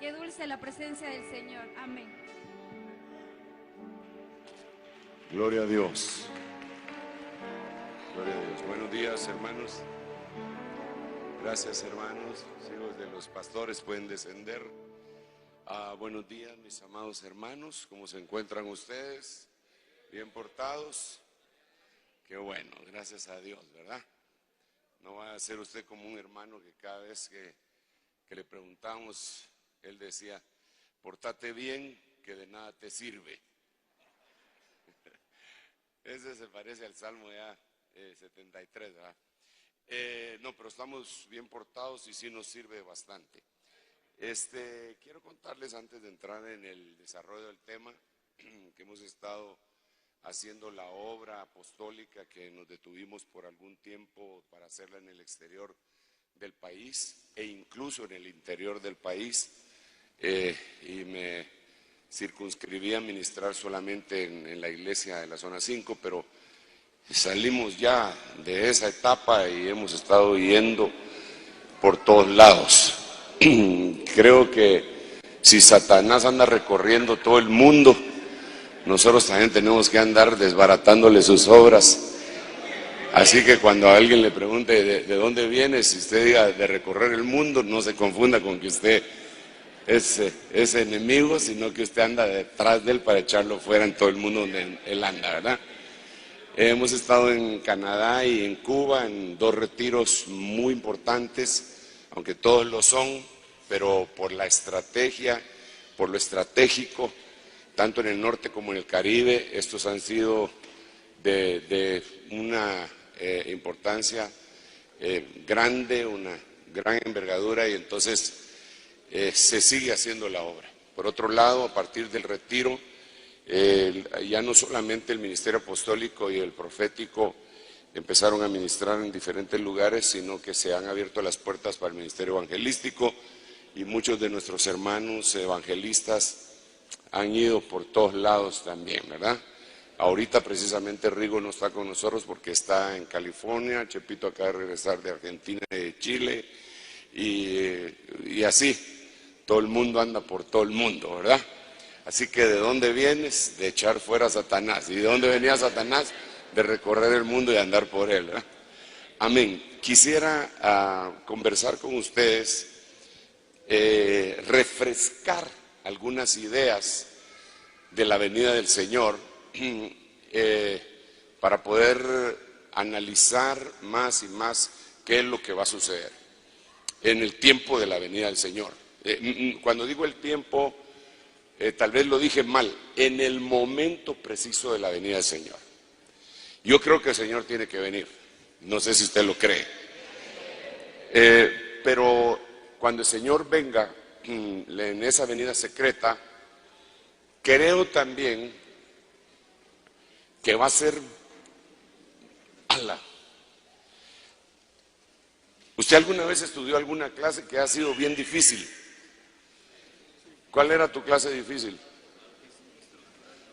Qué dulce la presencia del Señor. Amén. Gloria a Dios. Gloria a Dios. Buenos días, hermanos. Gracias, hermanos. Los hijos de los pastores pueden descender. Buenos días, mis amados hermanos. ¿Cómo se encuentran ustedes? ¿Bien portados? Qué bueno, gracias a Dios, ¿verdad? No va a ser usted como un hermano que cada vez que le preguntamos, él decía: pórtate bien, que de nada te sirve. Ese se parece al Salmo ya 73, ¿verdad? No, pero estamos bien portados y sí nos sirve bastante. Quiero contarles, antes de entrar en el desarrollo del tema, que hemos estado haciendo la obra apostólica, que nos detuvimos por algún tiempo para hacerla en el exterior del país e incluso en el interior del país, y me circunscribí a ministrar solamente en la iglesia de la zona 5, pero salimos ya de esa etapa y hemos estado yendo por todos lados. Creo que si Satanás anda recorriendo todo el mundo, nosotros también tenemos que andar desbaratándole sus obras. Así que cuando a alguien le pregunte de dónde viene, si usted diga de recorrer el mundo, no se confunda con que usted es enemigo, sino que usted anda detrás de él para echarlo fuera en todo el mundo donde él anda, ¿verdad? Hemos estado en Canadá y en Cuba en 2 retiros muy importantes, aunque todos lo son, pero por la estrategia, por lo estratégico, tanto en el norte como en el Caribe, estos han sido de una importancia grande, una gran envergadura, y entonces se sigue haciendo la obra. Por otro lado, a partir del retiro, ya no solamente el ministerio apostólico y el profético empezaron a ministrar en diferentes lugares, sino que se han abierto las puertas para el ministerio evangelístico, y muchos de nuestros hermanos evangelistas han ido por todos lados también, ¿verdad? Ahorita precisamente Rigo no está con nosotros porque está en California, Chepito acaba de regresar de Argentina y de Chile, y así, todo el mundo anda por todo el mundo, ¿verdad? Así que ¿de dónde vienes? De echar fuera a Satanás. ¿Y de dónde venía Satanás? De recorrer el mundo y andar por él, ¿verdad? Amén. Quisiera conversar con ustedes, refrescar algunas ideas de la venida del Señor, para poder analizar más y más qué es lo que va a suceder en el tiempo de la venida del Señor. Cuando digo el tiempo, tal vez lo dije mal, en el momento preciso de la venida del Señor. Yo creo que el Señor tiene que venir, no sé si usted lo cree, pero cuando el Señor venga en esa venida secreta, creo también que va a ser ala. ¿Usted alguna vez estudió alguna clase que ha sido bien difícil? ¿Cuál era tu clase difícil?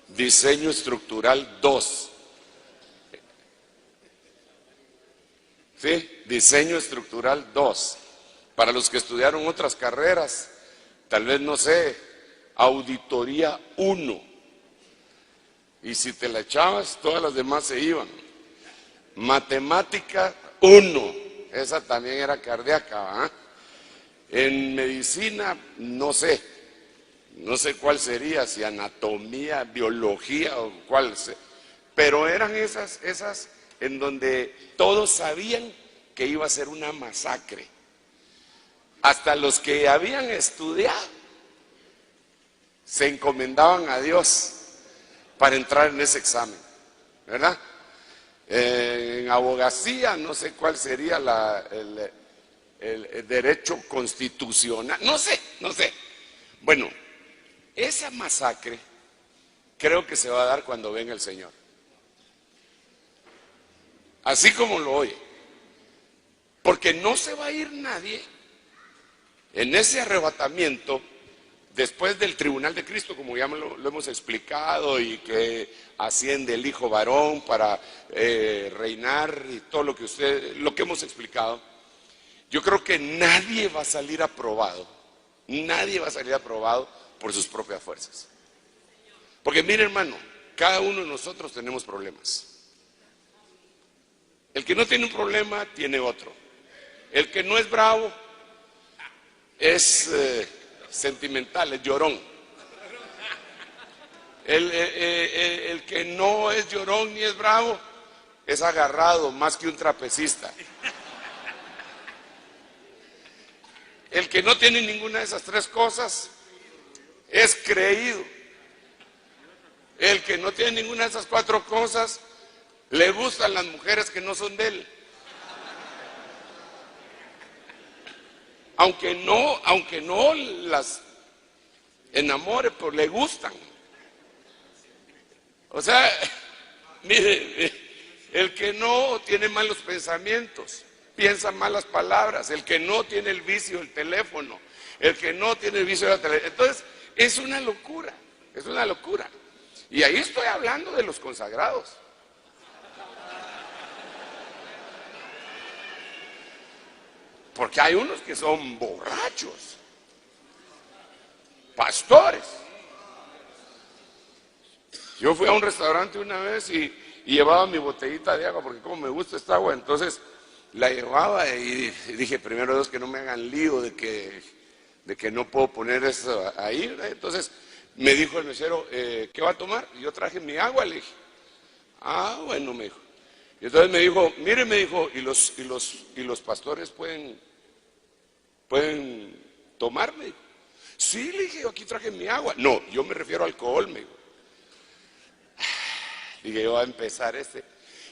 Diseño estructural 2. ¿Sí? Diseño estructural 2. Para los que estudiaron otras carreras, tal vez, no sé, auditoría 1. Y si te la echabas, todas las demás se iban. Matemática 1. Esa también era cardíaca, ¿eh? En medicina, no sé cuál sería, si anatomía, biología o cuál sea, pero eran esas en donde todos sabían que iba a ser una masacre. Hasta los que habían estudiado se encomendaban a Dios para entrar en ese examen, ¿verdad? En abogacía, no sé cuál sería el derecho constitucional, no sé. Bueno, esa masacre creo que se va a dar cuando venga el Señor. Así como lo oye. Porque no se va a ir nadie en ese arrebatamiento después del tribunal de Cristo, como ya lo hemos explicado, y que asciende el Hijo varón para reinar y todo lo que hemos explicado. Yo creo que nadie va a salir aprobado Nadie va a salir aprobado por sus propias fuerzas. Porque mire, hermano, cada uno de nosotros tenemos problemas. El que no tiene un problema, tiene otro. El que no es bravo, es sentimental, es llorón. El que no es llorón ni es bravo, es agarrado más que un trapecista. El que no tiene ninguna de esas tres cosas, es creído. El que no tiene ninguna de esas cuatro cosas, le gustan las mujeres que no son de él. Aunque no las enamore, pero le gustan. O sea, mire, el que no tiene malos pensamientos, piensa malas palabras, el que no tiene el vicio del teléfono, el que no tiene el vicio de la televisión. Entonces, es una locura, es una locura. Y ahí estoy hablando de los consagrados. Porque hay unos que son borrachos, pastores. Yo fui a un restaurante una vez y llevaba mi botellita de agua, porque como me gusta esta agua, entonces la llevaba y dije, primero Dios, que no me hagan lío de que no puedo poner eso ahí, ¿verdad? Entonces me dijo el mesero, ¿qué va a tomar? Y yo traje mi agua, le dije, ah, bueno, me dijo. Y entonces me dijo, mire, me dijo, ¿y los pastores pueden tomarme? Sí, le dije, yo aquí traje mi agua. No, yo me refiero a alcohol, me dijo. Dije, yo voy a empezar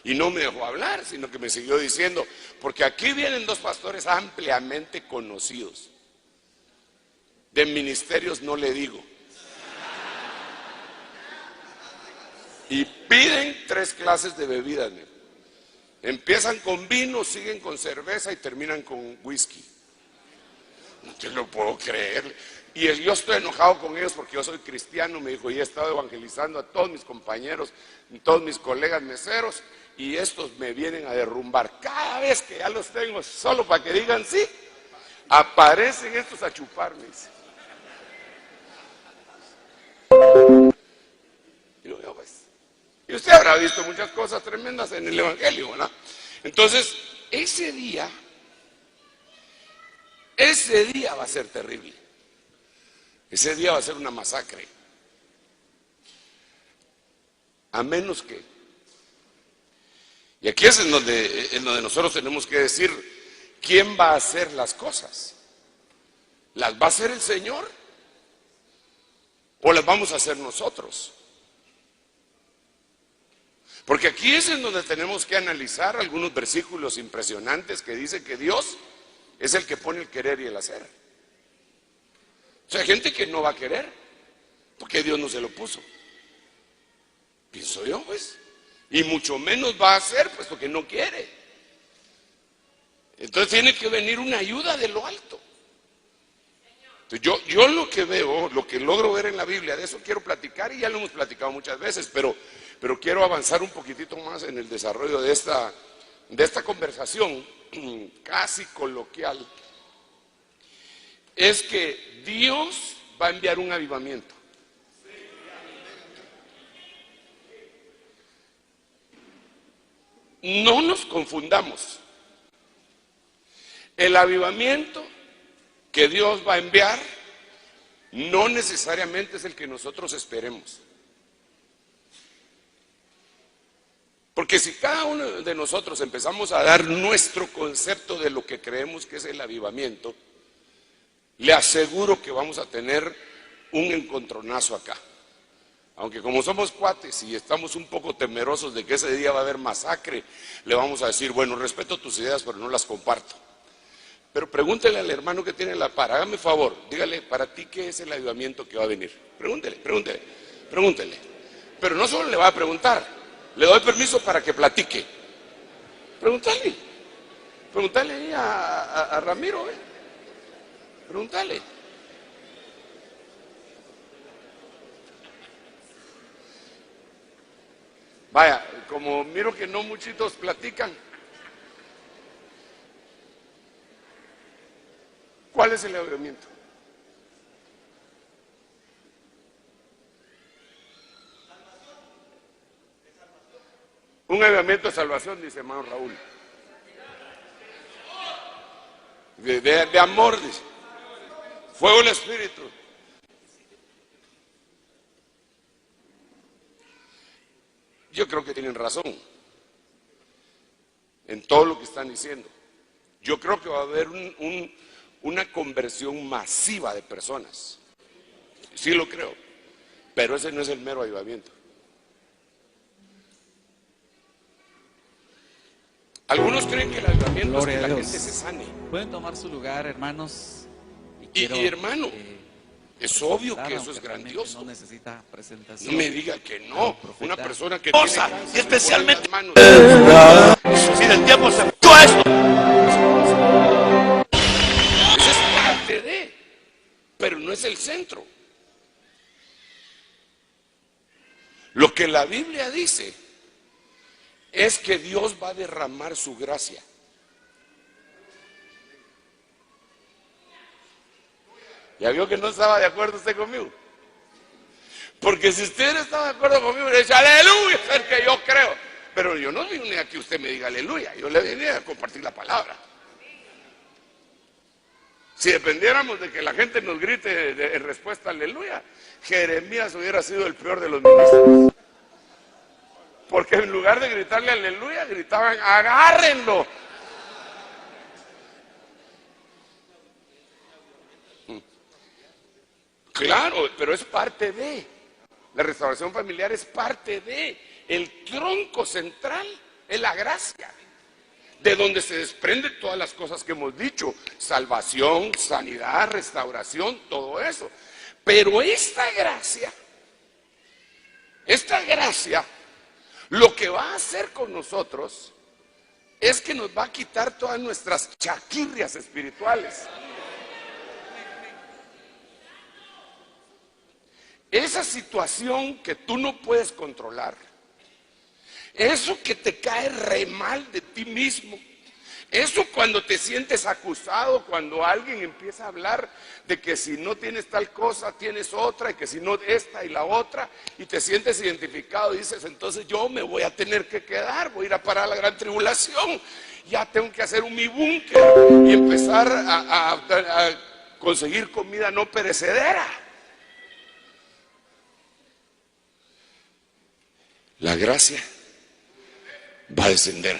Y no me dejó hablar, sino que me siguió diciendo, porque aquí vienen dos pastores ampliamente conocidos. De ministerios no le digo. Y piden 3 clases de bebidas, me dijo. Empiezan con vino, siguen con cerveza y terminan con whisky. No te lo puedo creer. Y yo estoy enojado con ellos porque yo soy cristiano, me dijo, y he estado evangelizando a todos mis compañeros, todos mis colegas meseros, y estos me vienen a derrumbar. Cada vez que ya los tengo, solo para que digan sí, aparecen estos a chuparme. Y lo veo, pues. Y usted habrá visto muchas cosas tremendas en el Evangelio, ¿verdad? Entonces, ese día va a ser terrible. Ese día va a ser una masacre. A menos que, y aquí es en donde nosotros tenemos que decir, ¿quién va a hacer las cosas? ¿Las va a hacer el Señor? ¿O las vamos a hacer nosotros? Porque aquí es en donde tenemos que analizar algunos versículos impresionantes que dicen que Dios es el que pone el querer y el hacer. O sea, hay gente que no va a querer, porque Dios no se lo puso. Pienso yo, pues. Y mucho menos va a hacer, puesto que no quiere. Entonces tiene que venir una ayuda de lo alto. Entonces, yo lo que veo, lo que logro ver en la Biblia, de eso quiero platicar, y ya lo hemos platicado muchas veces, pero quiero avanzar un poquitito más en el desarrollo de esta conversación casi coloquial. Es que Dios va a enviar un avivamiento. No nos confundamos. El avivamiento que Dios va a enviar no necesariamente es el que nosotros esperemos. Porque si cada uno de nosotros empezamos a dar nuestro concepto de lo que creemos que es el avivamiento, le aseguro que vamos a tener un encontronazo acá. Aunque como somos cuates y estamos un poco temerosos de que ese día va a haber masacre, le vamos a decir, bueno, respeto tus ideas, pero no las comparto. Pero pregúntele al hermano que tiene la par, hágame favor, dígale, para ti, ¿qué es el avivamiento que va a venir? Pregúntele. Pero no solo le va a preguntar, le doy permiso para que platique. Pregúntale ahí a Ramiro, Pregúntale. Vaya, como miro que no muchitos platican, ¿cuál es el avivamiento? Un avivamiento de salvación, dice hermano Raúl. De amor, dice. Fuego del Espíritu. Yo creo que tienen razón en todo lo que están diciendo. Yo creo que va a haber una conversión masiva de personas. Sí lo creo. Pero ese no es el mero avivamiento. Algunos creen que el avivamiento es que la gente se sane. Pueden tomar su lugar, hermanos. Y hermano, es obvio que eso es grandioso. No necesita presentación. No me diga que no. Una persona que Cosa, tiene y especialmente manos. si del tiempo se todo esto. Eso es parte de, pero no es el centro. Lo que la Biblia dice es que Dios va a derramar su gracia. ¿Ya vio que no estaba de acuerdo usted conmigo? Porque si usted no estaba de acuerdo conmigo, le dice, aleluya, es el que yo creo. Pero yo no vine a que usted me diga aleluya, yo le vine a compartir la palabra. Si dependiéramos de que la gente nos grite en respuesta a aleluya, Jeremías hubiera sido el peor de los ministros. Porque en lugar de gritarle aleluya, gritaban, agárrenlo. Claro, pero es parte de. La restauración familiar es parte de. El tronco central es la gracia. De donde se desprenden todas las cosas que hemos dicho. Salvación, sanidad, restauración, todo eso. Pero esta gracia, lo que va a hacer con nosotros es que nos va a quitar todas nuestras chaquirrias espirituales. Esa situación que tú no puedes controlar, eso que te cae re mal de ti mismo, eso cuando te sientes acusado, cuando alguien empieza a hablar de que si no tienes tal cosa, tienes otra, y que si no esta y la otra, y te sientes identificado y dices, entonces yo me voy a tener que quedar, voy a ir a parar la gran tribulación, ya tengo que hacer mi búnker y empezar a conseguir comida no perecedera. La gracia va a descender.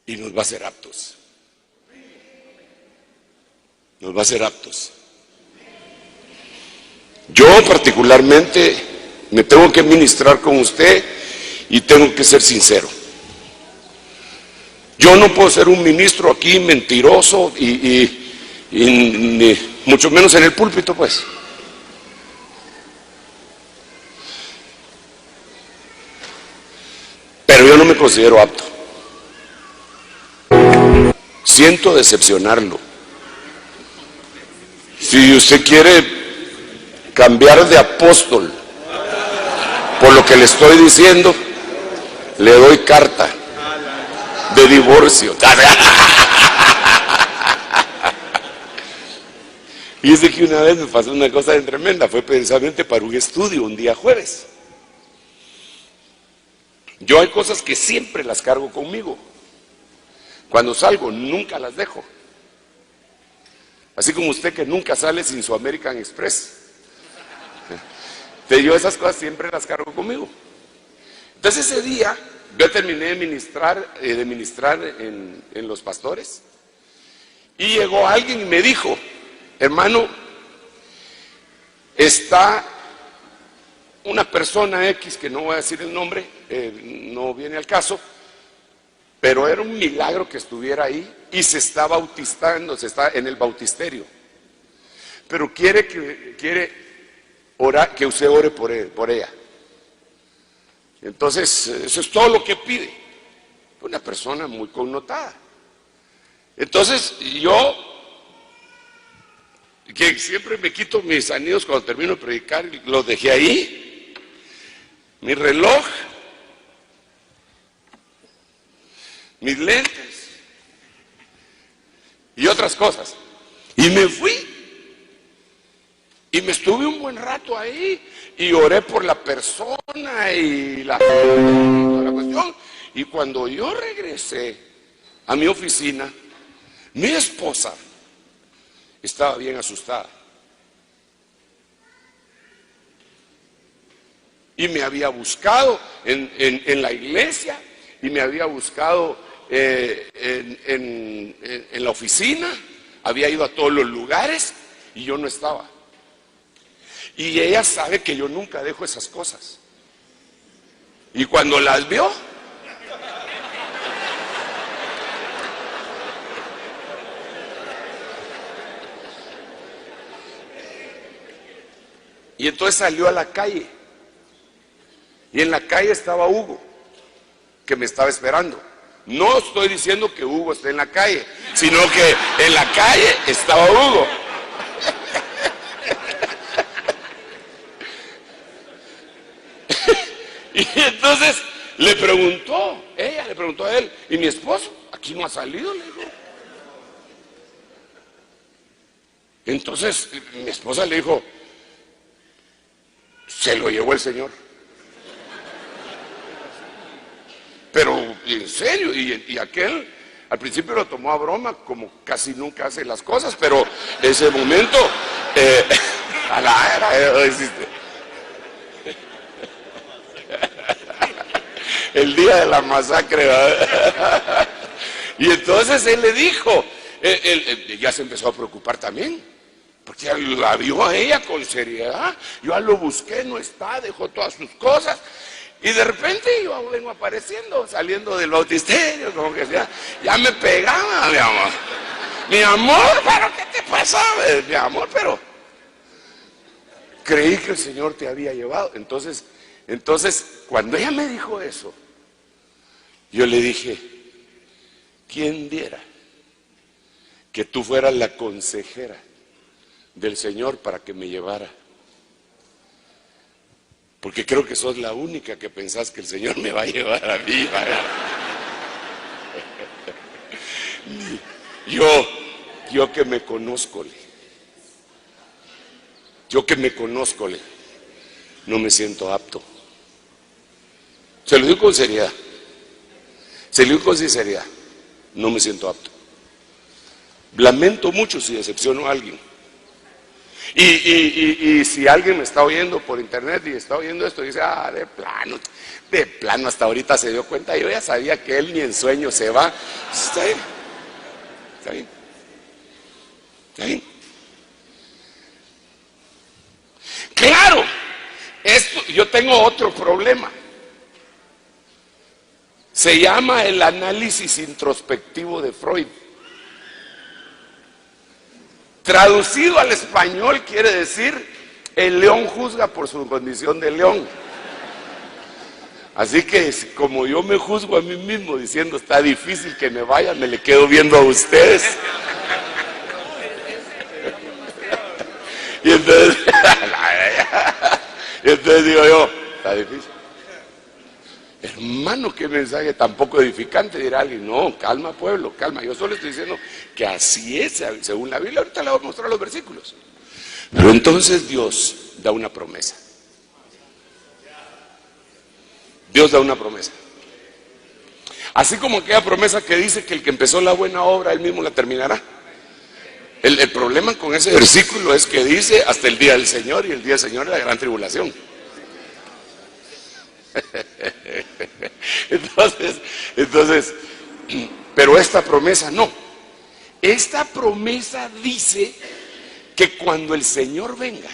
Y nos va a hacer aptos. Nos va a hacer aptos. Yo particularmente me tengo que ministrar con usted y tengo que ser sincero. Yo no puedo ser un ministro aquí mentiroso y mucho menos en el púlpito, pues. Pero yo no me considero apto. Siento decepcionarlo. Si usted quiere cambiar de apóstol por lo que le estoy diciendo, le doy carta de divorcio. Y es de que una vez me pasó una cosa tremenda, fue precisamente para un estudio un día jueves. Yo hay cosas que siempre las cargo conmigo. Cuando salgo nunca las dejo. Así como usted que nunca sale sin su American Express. Yo esas cosas siempre las cargo conmigo. Entonces ese día yo terminé de ministrar en Los Pastores. Y llegó alguien y me dijo, hermano, está una persona X, que no voy a decir el nombre, no viene al caso, pero era un milagro que estuviera ahí y se está bautizando, se está en el bautisterio. Pero quiere orar, que usted ore por ella. Entonces, eso es todo lo que pide. Una persona muy connotada. Entonces, yo, que siempre me quito mis anillos cuando termino de predicar, los dejé ahí, mi reloj, mis lentes y otras cosas. Y me fui. me estuve un buen rato ahí y oré por la persona y toda la cuestión. Y cuando yo regresé a mi oficina, mi esposa estaba bien asustada. Y me había buscado en la iglesia, y me había buscado en la oficina, había ido a todos los lugares y yo no estaba. Y ella sabe que yo nunca dejo esas cosas. Y cuando las vio, y entonces salió a la calle. Y en la calle estaba Hugo, que me estaba esperando. No estoy diciendo que Hugo esté en la calle, sino que en la calle estaba Hugo. Y entonces ella le preguntó a él, ¿y mi esposo? Aquí no ha salido, le dijo. Entonces mi esposa le dijo, se lo llevó el Señor. Pero en serio, y aquel al principio lo tomó a broma, como casi nunca hace las cosas, pero ese momento, el día de la masacre, ¿verdad? Y entonces él le dijo, ya se empezó a preocupar también, porque ya la vio a ella con seriedad. Yo ya lo busqué, no está, dejó todas sus cosas. Y de repente yo vengo apareciendo, saliendo del bautisterio, como que ya me pegaba, mi amor. Mi amor, ¿pero qué te pasa? Mi amor, pero creí que el Señor te había llevado. Entonces, cuando ella me dijo eso, yo le dije, ¿quién diera que tú fueras la consejera del Señor para que me llevara? Porque creo que sos la única que pensás que el Señor me va a llevar a mí. Yo que me conozco, no me siento apto. Se lo digo con seriedad. Se lo digo con sinceridad. No me siento apto. Lamento mucho si decepciono a alguien. Y si alguien me está oyendo por internet y está oyendo esto y dice, de plano hasta ahorita se dio cuenta, yo ya sabía que él ni en sueño se va. Está bien, está bien, está bien. Claro, yo tengo otro problema. Se llama el análisis introspectivo de Freud. Traducido al español quiere decir, el león juzga por su condición de león. Así que como yo me juzgo a mí mismo diciendo, está difícil que me vaya, me le quedo viendo a ustedes. Y entonces digo yo, está difícil. Hermano, qué mensaje tan poco edificante, dirá alguien. No, calma pueblo, calma. Yo solo estoy diciendo que así es, según la Biblia. Ahorita le voy a mostrar los versículos. Pero entonces Dios da una promesa. Dios da una promesa. Así como aquella promesa que dice que el que empezó la buena obra, él mismo la terminará. El problema con ese versículo es que dice hasta el día del Señor, y el día del Señor es la gran tribulación. Entonces, pero esta promesa no. Esta promesa dice que cuando el Señor venga,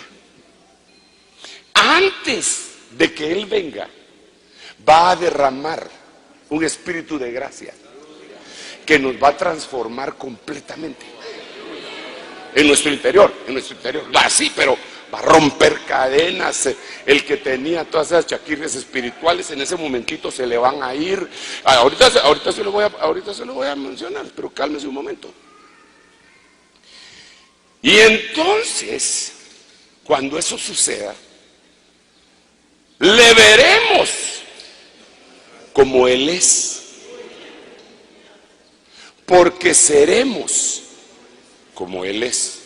antes de que Él venga, va a derramar un espíritu de gracia que nos va a transformar completamente en nuestro interior, va así, pero va a romper cadenas. El que tenía todas esas chaquirres espirituales en ese momentito se le van a ir. Ahorita se lo voy a mencionar, pero cálmese un momento. Y entonces, cuando eso suceda, le veremos como Él es, porque seremos como Él es.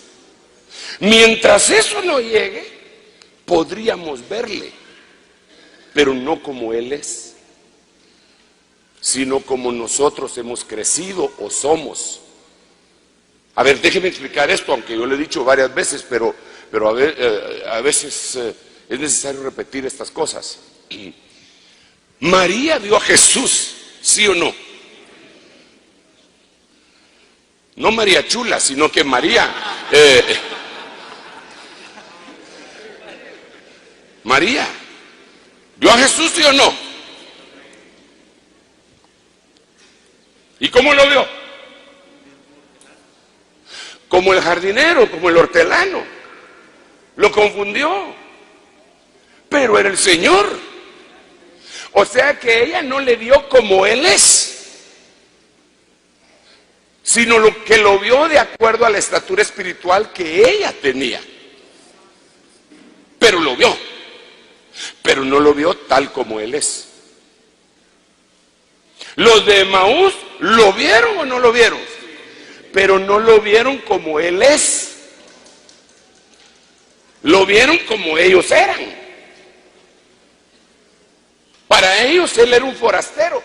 Mientras eso no llegue, podríamos verle, pero no como Él es, sino como nosotros hemos crecido o somos. A ver, déjeme explicar esto, aunque yo lo he dicho varias veces, pero a veces es necesario repetir estas cosas. María vio a Jesús, ¿sí o no? No María Chula, sino que María. María, ¿vio a Jesús, sí o no? ¿Y cómo lo vio? Como el jardinero, como el hortelano. Lo confundió. Pero era el Señor. O sea que ella no le vio como Él es, sino que lo vio de acuerdo a la estatura espiritual que ella tenía. Pero lo vio. Pero no lo vio tal como Él es. Los de Emaús, ¿lo vieron o no lo vieron? Pero no lo vieron como Él es. Lo vieron como ellos eran. Para ellos Él era un forastero.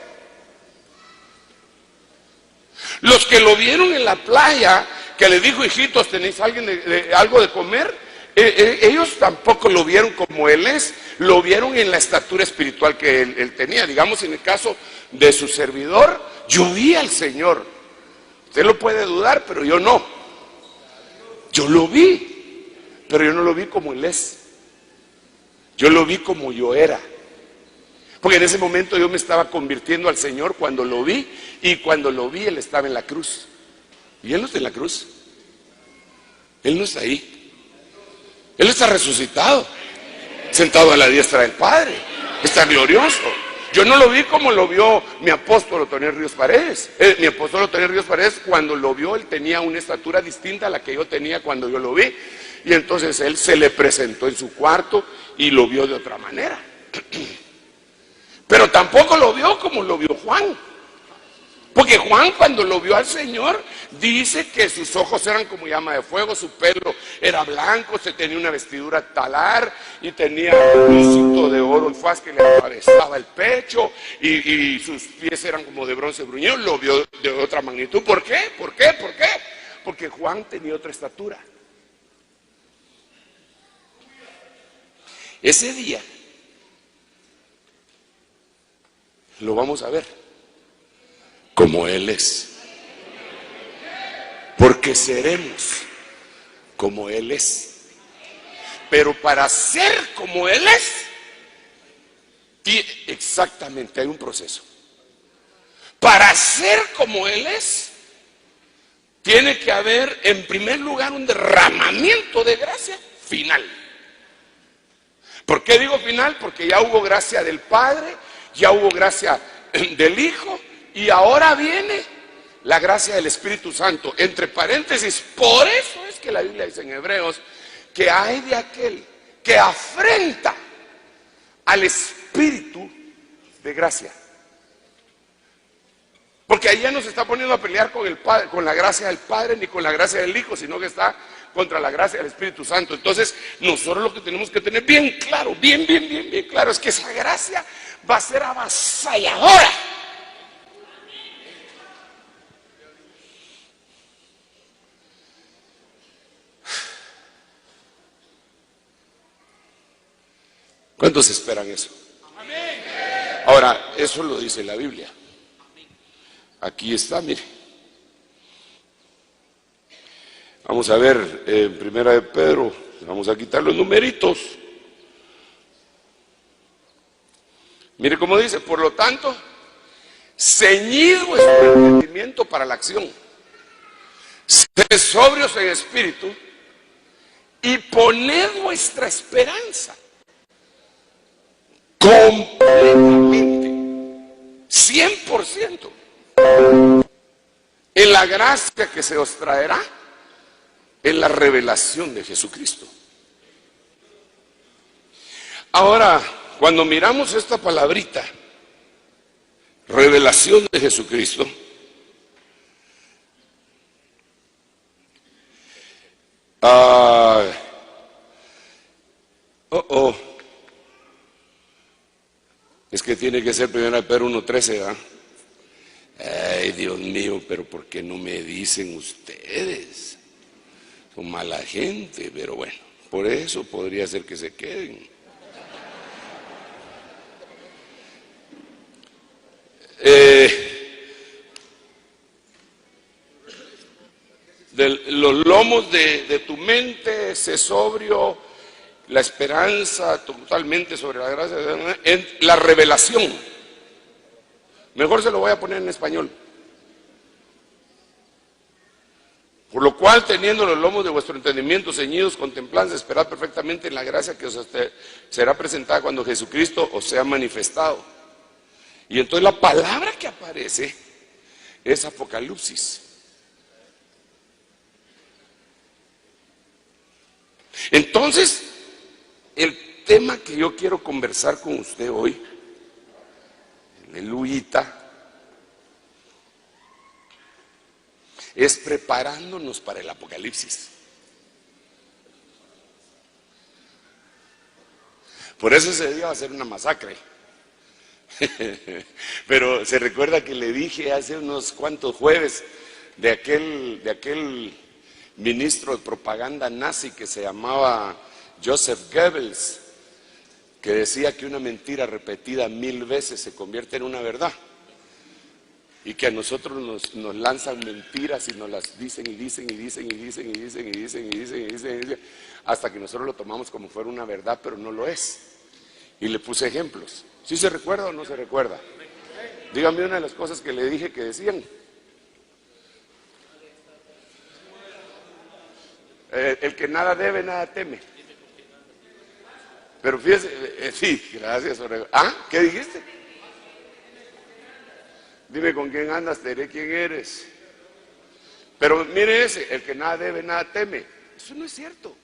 Los que lo vieron en la playa, que le dijo, hijitos, ¿tenéis algo de comer? Ellos tampoco lo vieron como Él es, lo vieron en la estatura espiritual que él tenía. Digamos, en el caso de su servidor, yo vi al Señor. Usted lo puede dudar, pero yo no. Yo lo vi, pero yo no lo vi como Él es. Yo lo vi como yo era. Porque en ese momento yo me estaba convirtiendo al Señor cuando lo vi, y cuando lo vi Él estaba en la cruz. Y Él no está en la cruz. Él no está ahí. Él está resucitado, sentado a la diestra del Padre. Está glorioso. Yo no lo vi como lo vio mi apóstol Otoniel Ríos Paredes. Mi apóstol Otoniel Ríos Paredes, cuando lo vio, él tenía una estatura distinta a la que yo tenía cuando yo lo vi. Y entonces él se le presentó en su cuarto y lo vio de otra manera. Pero tampoco lo vio como lo vio Juan. Porque Juan, cuando lo vio al Señor, dice que sus ojos eran como llama de fuego, su pelo era blanco, se tenía una vestidura talar y tenía un cinto de oro y faz que le atravesaba el pecho, y sus pies eran como de bronce bruñido. Lo vio de otra magnitud. ¿Por qué? ¿Por qué? ¿Por qué? Porque Juan tenía otra estatura. Ese día lo vamos a ver como Él es, porque seremos como Él es. Pero para ser como Él es, exactamente, hay un proceso. Para ser como Él es, tiene que haber en primer lugar un derramamiento de gracia final. ¿Por qué digo final? Porque ya hubo gracia del Padre, ya hubo gracia del Hijo, y ahora viene la gracia del Espíritu Santo. Entre paréntesis, por eso es que la Biblia dice en Hebreos que hay de aquel que afrenta al Espíritu de gracia. Porque ahí ya no se está poniendo a pelear con el Padre, con la gracia del Padre, ni con la gracia del Hijo, sino que está contra la gracia del Espíritu Santo. Entonces, nosotros lo que tenemos que tener bien claro, bien claro, es que esa gracia va a ser avasalladora. ¿Cuántos esperan eso? Ahora, eso lo dice la Biblia. Aquí está, mire. Vamos a ver, en Primera de Pedro, vamos a quitar los numeritos. Mire cómo dice: por lo tanto, ceñid vuestro entendimiento para la acción, sed sobrios en espíritu y poned vuestra esperanza completamente, 100%, en la gracia que se os traerá en la revelación de Jesucristo. Ahora, cuando miramos esta palabrita, revelación de Jesucristo, Oh. Es que tiene que ser 1 Pedro 1:13, ¿verdad? Ay, Dios mío, pero ¿por qué no me dicen ustedes? Son mala gente, pero bueno, por eso podría ser que se queden. Los lomos de tu mente, sé sobrio, la esperanza totalmente sobre la gracia de Dios, en la revelación. Mejor se lo voy a poner en español. Por lo cual, teniendo los lomos de vuestro entendimiento ceñidos, contemplad, esperad perfectamente en la gracia que os será presentada cuando Jesucristo os sea manifestado. Y entonces la palabra que aparece es Apocalipsis. Entonces, el tema que yo quiero conversar con usted hoy, aleluyita, es preparándonos para el Apocalipsis. Por eso ese día va a ser una masacre. Pero se recuerda que le dije hace unos cuantos jueves de aquel ministro de propaganda nazi que se llamaba Joseph Goebbels, que decía que una mentira repetida 1000 veces se convierte en una verdad, y que a nosotros nos lanzan mentiras y nos las dicen y dicen y dicen y dicen y dicen y dicen y dicen y dicen y dicen, hasta que nosotros lo tomamos como fuera una verdad, pero no lo es. Y le puse ejemplos. ¿Sí se recuerda o no se recuerda? Dígame una de las cosas que le dije que decían. El que nada debe, nada teme. Pero fíjese, sí, gracias. ¿Qué dijiste? Dime con quién andas, te diré quién eres. Pero mire ese, el que nada debe, nada teme. Eso no es cierto.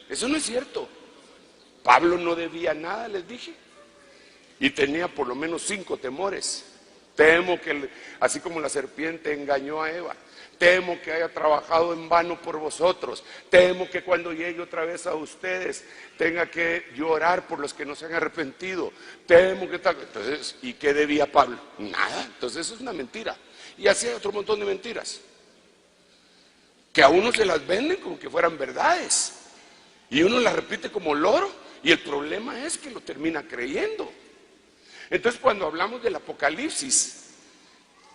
Eso no es cierto. Pablo no debía nada, les dije. Y tenía por lo menos 5 temores. Temo que, así como la serpiente engañó a Eva, temo que haya trabajado en vano por vosotros. Temo que cuando llegue otra vez a ustedes tenga que llorar por los que no se han arrepentido. Temo que tal. Entonces, ¿y qué debía Pablo? Nada. Entonces eso es una mentira. Y así hay otro montón de mentiras que a uno se las venden como que fueran verdades y uno las repite como loro, y el problema es que lo termina creyendo. Entonces, cuando hablamos del Apocalipsis,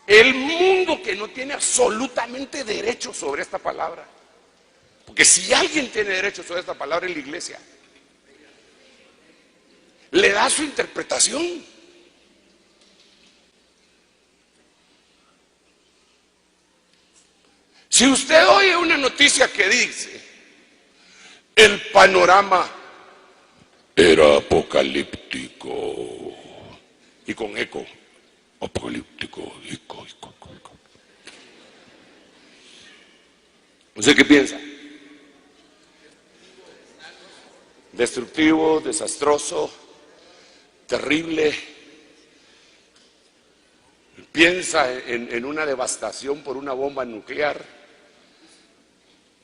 el mundo que no tiene absolutamente derecho sobre esta palabra, porque si alguien tiene derecho sobre esta palabra es la iglesia, le da su interpretación. Si usted oye una noticia que dice el panorama era apocalíptico, y con eco, apocalíptico, eco. ¿Usted qué piensa? Destructivo, desastroso, terrible. Piensa en una devastación por una bomba nuclear.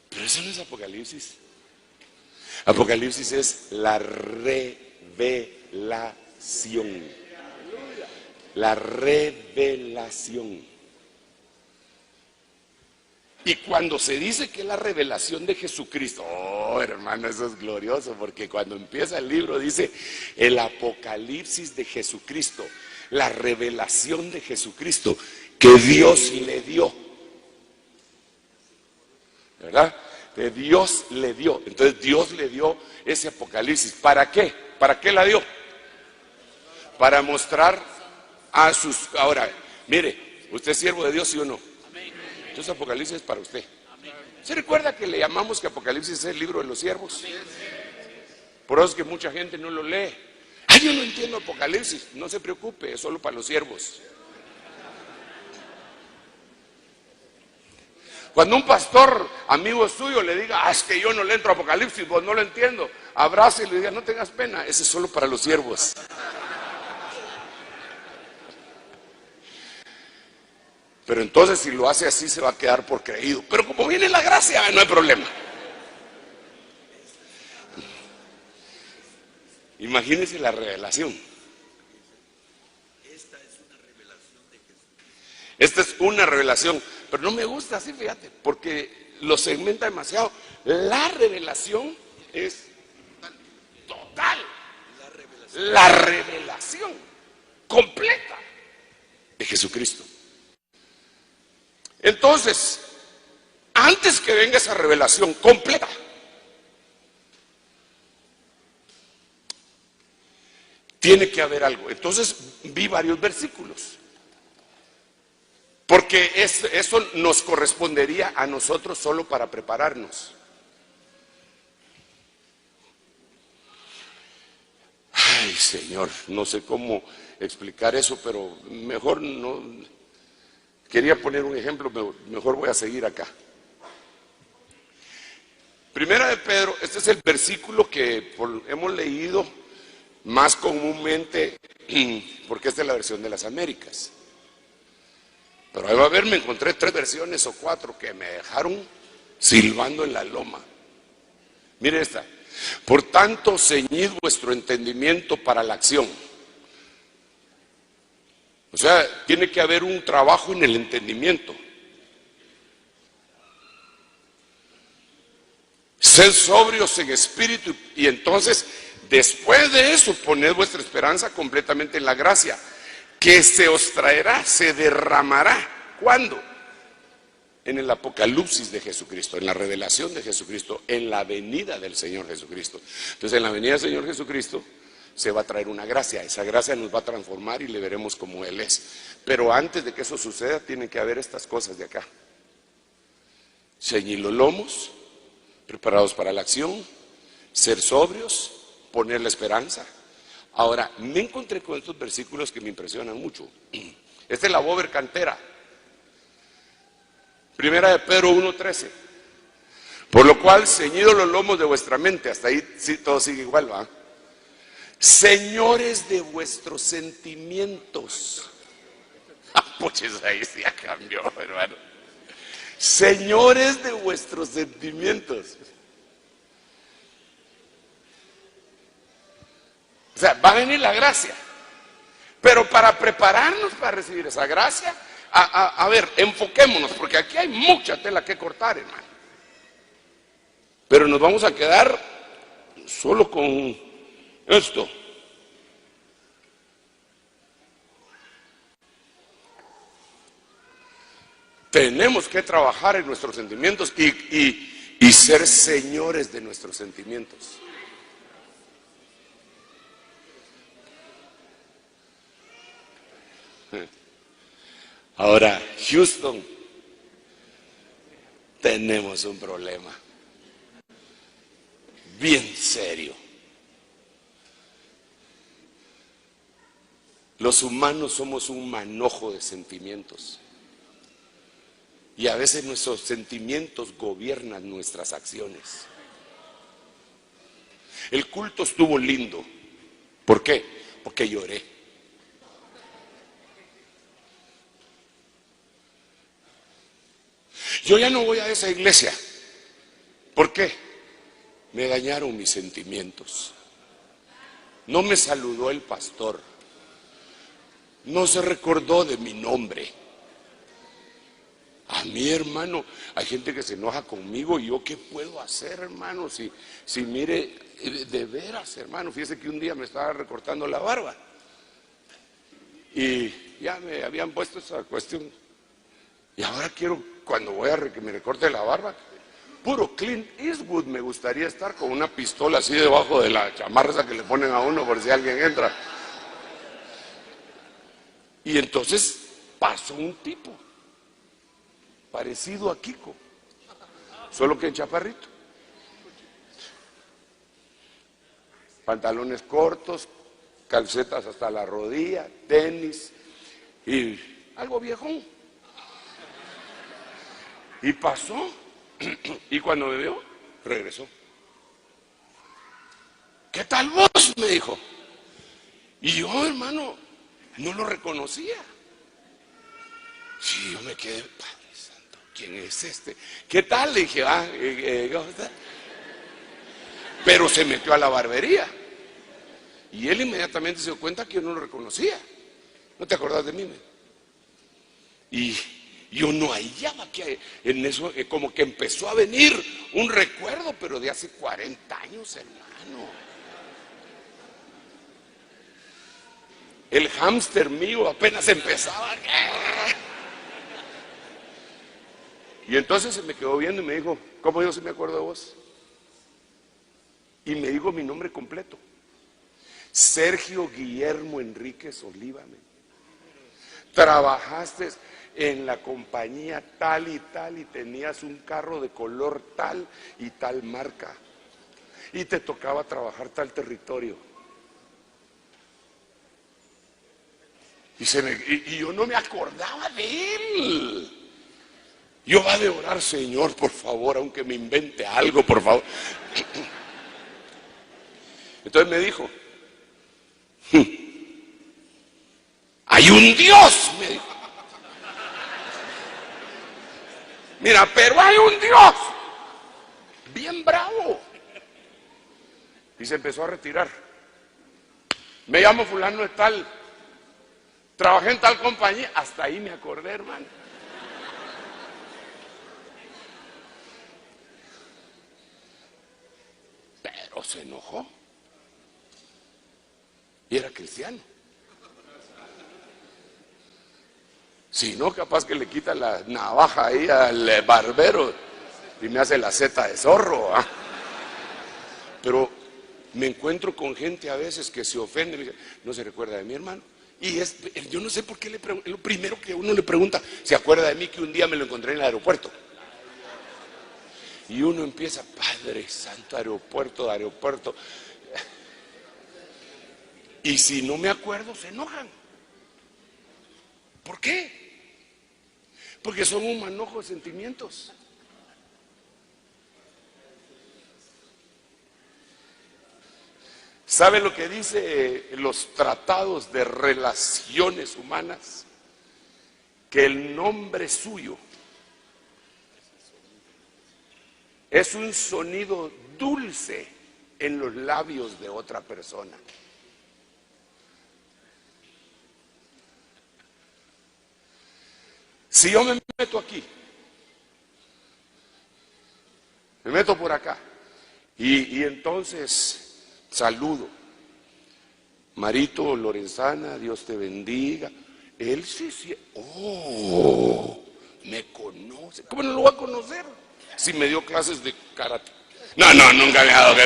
Pero eso no es Apocalipsis. Apocalipsis es la revelación. La revelación. Y cuando se dice que es la revelación de Jesucristo, oh hermano, eso es glorioso, porque cuando empieza el libro dice el Apocalipsis de Jesucristo, la revelación de Jesucristo que Dios le dio, ¿verdad? De Dios le dio. Entonces Dios le dio ese Apocalipsis. ¿Para qué? ¿Para qué la dio? Para mostrar a sus... Ahora, mire, ¿usted es siervo de Dios, sí o no? Entonces Apocalipsis es para usted. ¿Se recuerda que le llamamos que Apocalipsis es el libro de los siervos? Por eso es que mucha gente no lo lee. Ay, yo no entiendo Apocalipsis. No se preocupe, es solo para los siervos. Cuando un pastor amigo suyo le diga, es que yo no le entro a Apocalipsis, vos no lo entiendo, abrace y le diga, no tengas pena, ese es solo para los siervos. Pero entonces si lo hace así se va a quedar por creído. Pero como viene la gracia, no hay problema. Imagínense la revelación. Esta es una revelación, pero no me gusta así, fíjate, porque lo segmenta demasiado. La revelación es total. La revelación completa de Jesucristo. Entonces, antes que venga esa revelación completa, tiene que haber algo. Entonces vi varios versículos, porque eso nos correspondería a nosotros solo para prepararnos. Ay, Señor, no sé cómo explicar eso, pero mejor no. Quería poner un ejemplo, mejor voy a seguir acá. Primera de Pedro, este es el versículo que hemos leído más comúnmente, porque esta es la versión de las Américas. Pero ahí va a ver, me encontré 3 versiones o 4 que me dejaron silbando en la loma. Mire esta. Por tanto, ceñid vuestro entendimiento para la acción. O sea, tiene que haber un trabajo en el entendimiento. Sed sobrios en espíritu, y entonces, después de eso, poned vuestra esperanza completamente en la gracia, que se os traerá, se derramará. ¿Cuándo? En el apocalipsis de Jesucristo, en la revelación de Jesucristo, en la venida del Señor Jesucristo. Entonces, en la venida del Señor Jesucristo se va a traer una gracia. Esa gracia nos va a transformar y le veremos como Él es. Pero antes de que eso suceda, tienen que haber estas cosas de acá. Ceñir los lomos, preparados para la acción, ser sobrios, poner la esperanza. Ahora, me encontré con estos versículos que me impresionan mucho. Esta es la Bover Cantera. Primera de Pedro 1:13. Por lo cual, ceñidos los lomos de vuestra mente. Hasta ahí sí, todo sigue igual, ¿va? Señores de vuestros sentimientos. Pues ahí sí ya cambió, hermano. Señores de vuestros sentimientos. O sea, va a venir la gracia. Pero para prepararnos para recibir esa gracia, a ver, enfoquémonos, porque aquí hay mucha tela que cortar, hermano. Pero nos vamos a quedar solo con esto. Tenemos que trabajar en nuestros sentimientos y ser señores de nuestros sentimientos. Ahora, Houston, tenemos un problema bien serio. Los humanos somos un manojo de sentimientos. Y a veces nuestros sentimientos gobiernan nuestras acciones. El culto estuvo lindo. ¿Por qué? Porque lloré. Yo ya no voy a esa iglesia. ¿Por qué? Me dañaron mis sentimientos. No me saludó el pastor. No se recordó de mi nombre. A mí, hermano, hay gente que se enoja conmigo. ¿Y yo qué puedo hacer, hermano? Si mire, de veras, hermano, fíjese que un día me estaba recortando la barba. Y ya me habían puesto esa cuestión. Y ahora quiero, cuando voy a que me recorte la barba, puro Clint Eastwood me gustaría estar con una pistola así debajo de la chamarra esa que le ponen a uno por si alguien entra. Y entonces pasó un tipo parecido a Kiko, solo que en chaparrito. Pantalones cortos, calcetas hasta la rodilla, tenis y algo viejón. Y pasó, y cuando me vio, regresó. ¿Qué tal vos? Me dijo. Y yo, hermano, no lo reconocía. Sí, yo me quedé, Padre Santo, ¿quién es este? ¿Qué tal? Le dije, ¿cómo está? Pero se metió a la barbería. Y él inmediatamente se dio cuenta que yo no lo reconocía. ¿No te acordás de mí, men? Y yo no hallaba que en eso, como que empezó a venir un recuerdo, pero de hace 40 años, hermano. El hámster mío apenas empezaba. Y entonces se me quedó viendo y me dijo, ¿cómo yo sí me acuerdo de vos? Y me dijo mi nombre completo. Sergio Guillermo Enríquez Oliva. Trabajaste en la compañía tal y tenías un carro de color tal y tal marca. Y te tocaba trabajar tal territorio. Y yo no me acordaba de él. Yo va de orar, Señor, por favor, aunque me invente algo, por favor. Entonces me dijo, hay un Dios, me dijo. Mira, pero hay un Dios, bien bravo. Y se empezó a retirar. Me llamo fulano de tal, trabajé en tal compañía, hasta ahí me acordé, hermano. Pero se enojó. Y era cristiano. Si no, capaz que le quita la navaja ahí al barbero y me hace la seta de zorro, ¿eh? Pero me encuentro con gente a veces que se ofende, me dice, no se recuerda de mi hermano. Y yo no sé por qué lo primero que uno le pregunta, ¿se acuerda de mí que un día me lo encontré en el aeropuerto? Y uno empieza, Padre Santo, aeropuerto. Y si no me acuerdo, se enojan. ¿Por qué? Porque son un manojo de sentimientos. ¿Sabe lo que dice los tratados de relaciones humanas? Que el nombre suyo es un sonido dulce en los labios de otra persona. Si yo me meto aquí, me meto por acá, y entonces saludo, Marito Lorenzana, Dios te bendiga. Él sí, oh, me conoce. ¿Cómo no lo va a conocer? Si me dio clases de karate. No, nunca me ha dado que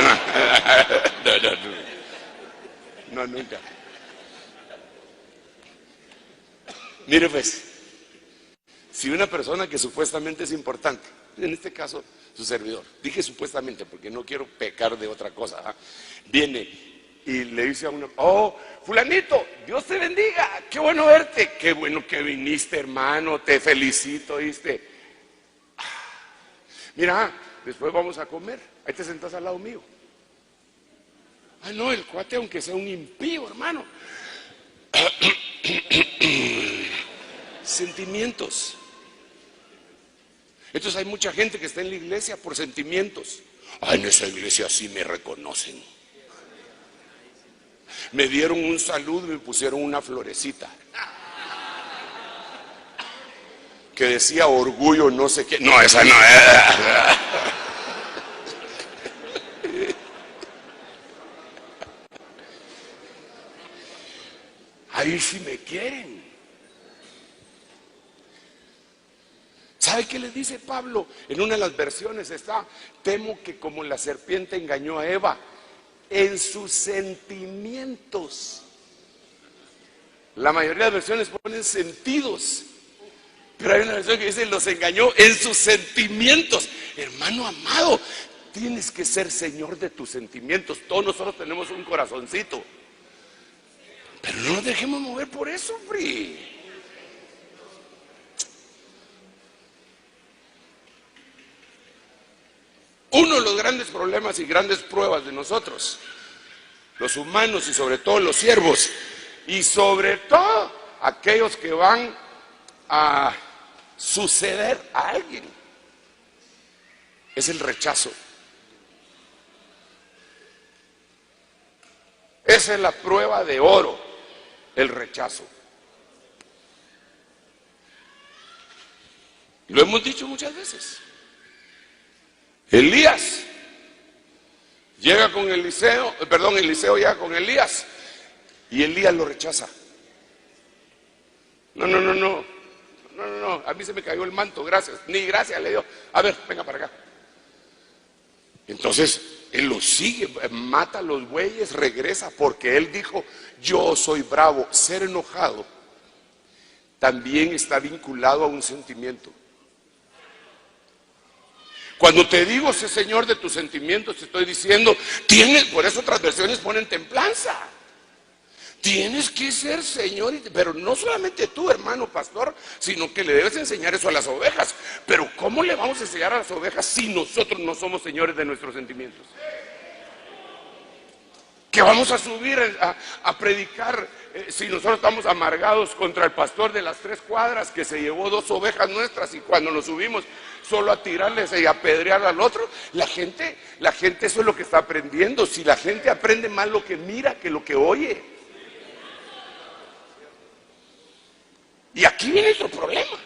no, nunca. Mire pues, si una persona que supuestamente es importante, en este caso su servidor, dije supuestamente porque no quiero pecar de otra cosa, ¿eh? Viene y le dice a uno, oh, fulanito, Dios te bendiga, qué bueno verte, qué bueno que viniste, hermano, te felicito, ¿viste? Mira, después vamos a comer, ahí te sentás al lado mío. No, el cuate, aunque sea un impío, hermano. Sentimientos. Entonces hay mucha gente que está en la iglesia por sentimientos. En esa iglesia sí me reconocen. Me dieron un saludo y me pusieron una florecita que decía orgullo no sé qué. No, esa no es. Ahí sí me quieren. ¿Sabe qué le dice Pablo? En una de las versiones está, temo que como la serpiente engañó a Eva, en sus sentimientos. La mayoría de versiones ponen sentidos, pero hay una versión que dice los engañó en sus sentimientos. Hermano amado, tienes que ser señor de tus sentimientos. Todos nosotros tenemos un corazoncito, pero no nos dejemos mover por eso, hombre. Uno de los grandes problemas y grandes pruebas de nosotros, los humanos y sobre todo los siervos, y sobre todo aquellos que van a suceder a alguien, es el rechazo. Esa es la prueba de oro, el rechazo. Lo hemos dicho muchas veces. Elías llega con Eliseo, Eliseo llega con Elías y Elías lo rechaza. No, a mí se me cayó el manto, gracias, ni gracias le dio. A ver, venga para acá. Entonces, él lo sigue, mata a los bueyes, regresa, porque él dijo, yo soy bravo. Ser enojado también está vinculado a un sentimiento. Cuando te digo, sé señor de tus sentimientos, te estoy diciendo, por eso otras versiones ponen templanza. Tienes que ser señor, pero no solamente tú, hermano pastor, sino que le debes enseñar eso a las ovejas. Pero ¿cómo le vamos a enseñar a las ovejas si nosotros no somos señores de nuestros sentimientos? ¿Qué vamos a subir a predicar si nosotros estamos amargados contra el pastor de las 3 cuadras que se llevó 2 ovejas nuestras y cuando nos subimos solo a tirarles y a apedrear al otro? La gente eso es lo que está aprendiendo. Si la gente aprende más lo que mira que lo que oye. Y aquí viene otro problema.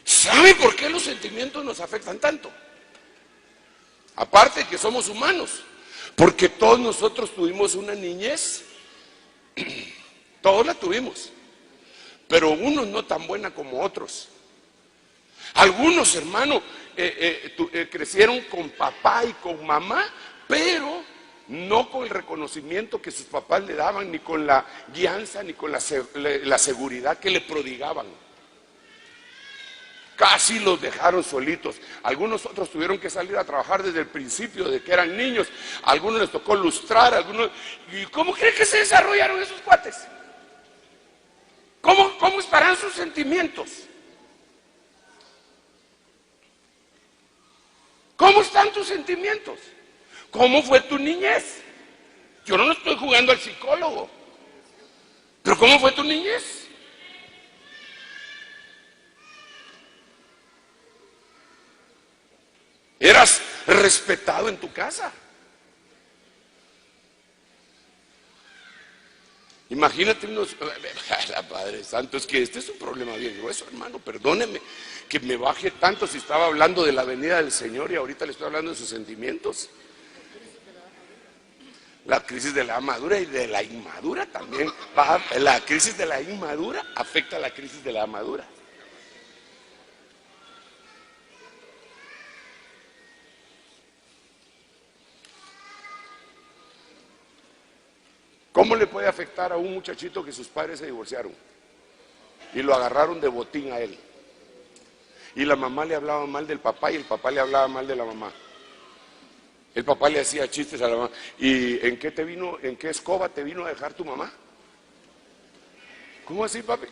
¿Sabe por qué los sentimientos nos afectan tanto? Aparte que somos humanos, porque todos nosotros tuvimos una niñez, todos la tuvimos, pero unos no tan buena como otros. Algunos, hermano, crecieron con papá y con mamá, pero no con el reconocimiento que sus papás le daban, ni con la guianza, ni con la seguridad que le prodigaban. Casi los dejaron solitos. Algunos otros tuvieron que salir a trabajar desde el principio, de que eran niños. A algunos les tocó lustrar, ¿Y cómo creen que se desarrollaron esos cuates? ¿Cómo estarán sus sentimientos? ¿Cómo están tus sentimientos? ¿Cómo fue tu niñez? Yo no estoy jugando al psicólogo, pero ¿cómo fue tu niñez? ¿Eras respetado en tu casa? Imagínate Padre Santo, es que este es un problema bien grueso, hermano, perdóneme que me baje tanto si estaba hablando de la venida del Señor y ahorita le estoy hablando de sus sentimientos. La crisis de la madura y de la inmadura también. La crisis de la inmadura afecta a la crisis de la madura. ¿Cómo le puede afectar a un muchachito que sus padres se divorciaron y lo agarraron de botín a él? Y la mamá le hablaba mal del papá y el papá le hablaba mal de la mamá. El papá le hacía chistes a la mamá. ¿Y en qué escoba te vino a dejar tu mamá? ¿Cómo así, papi?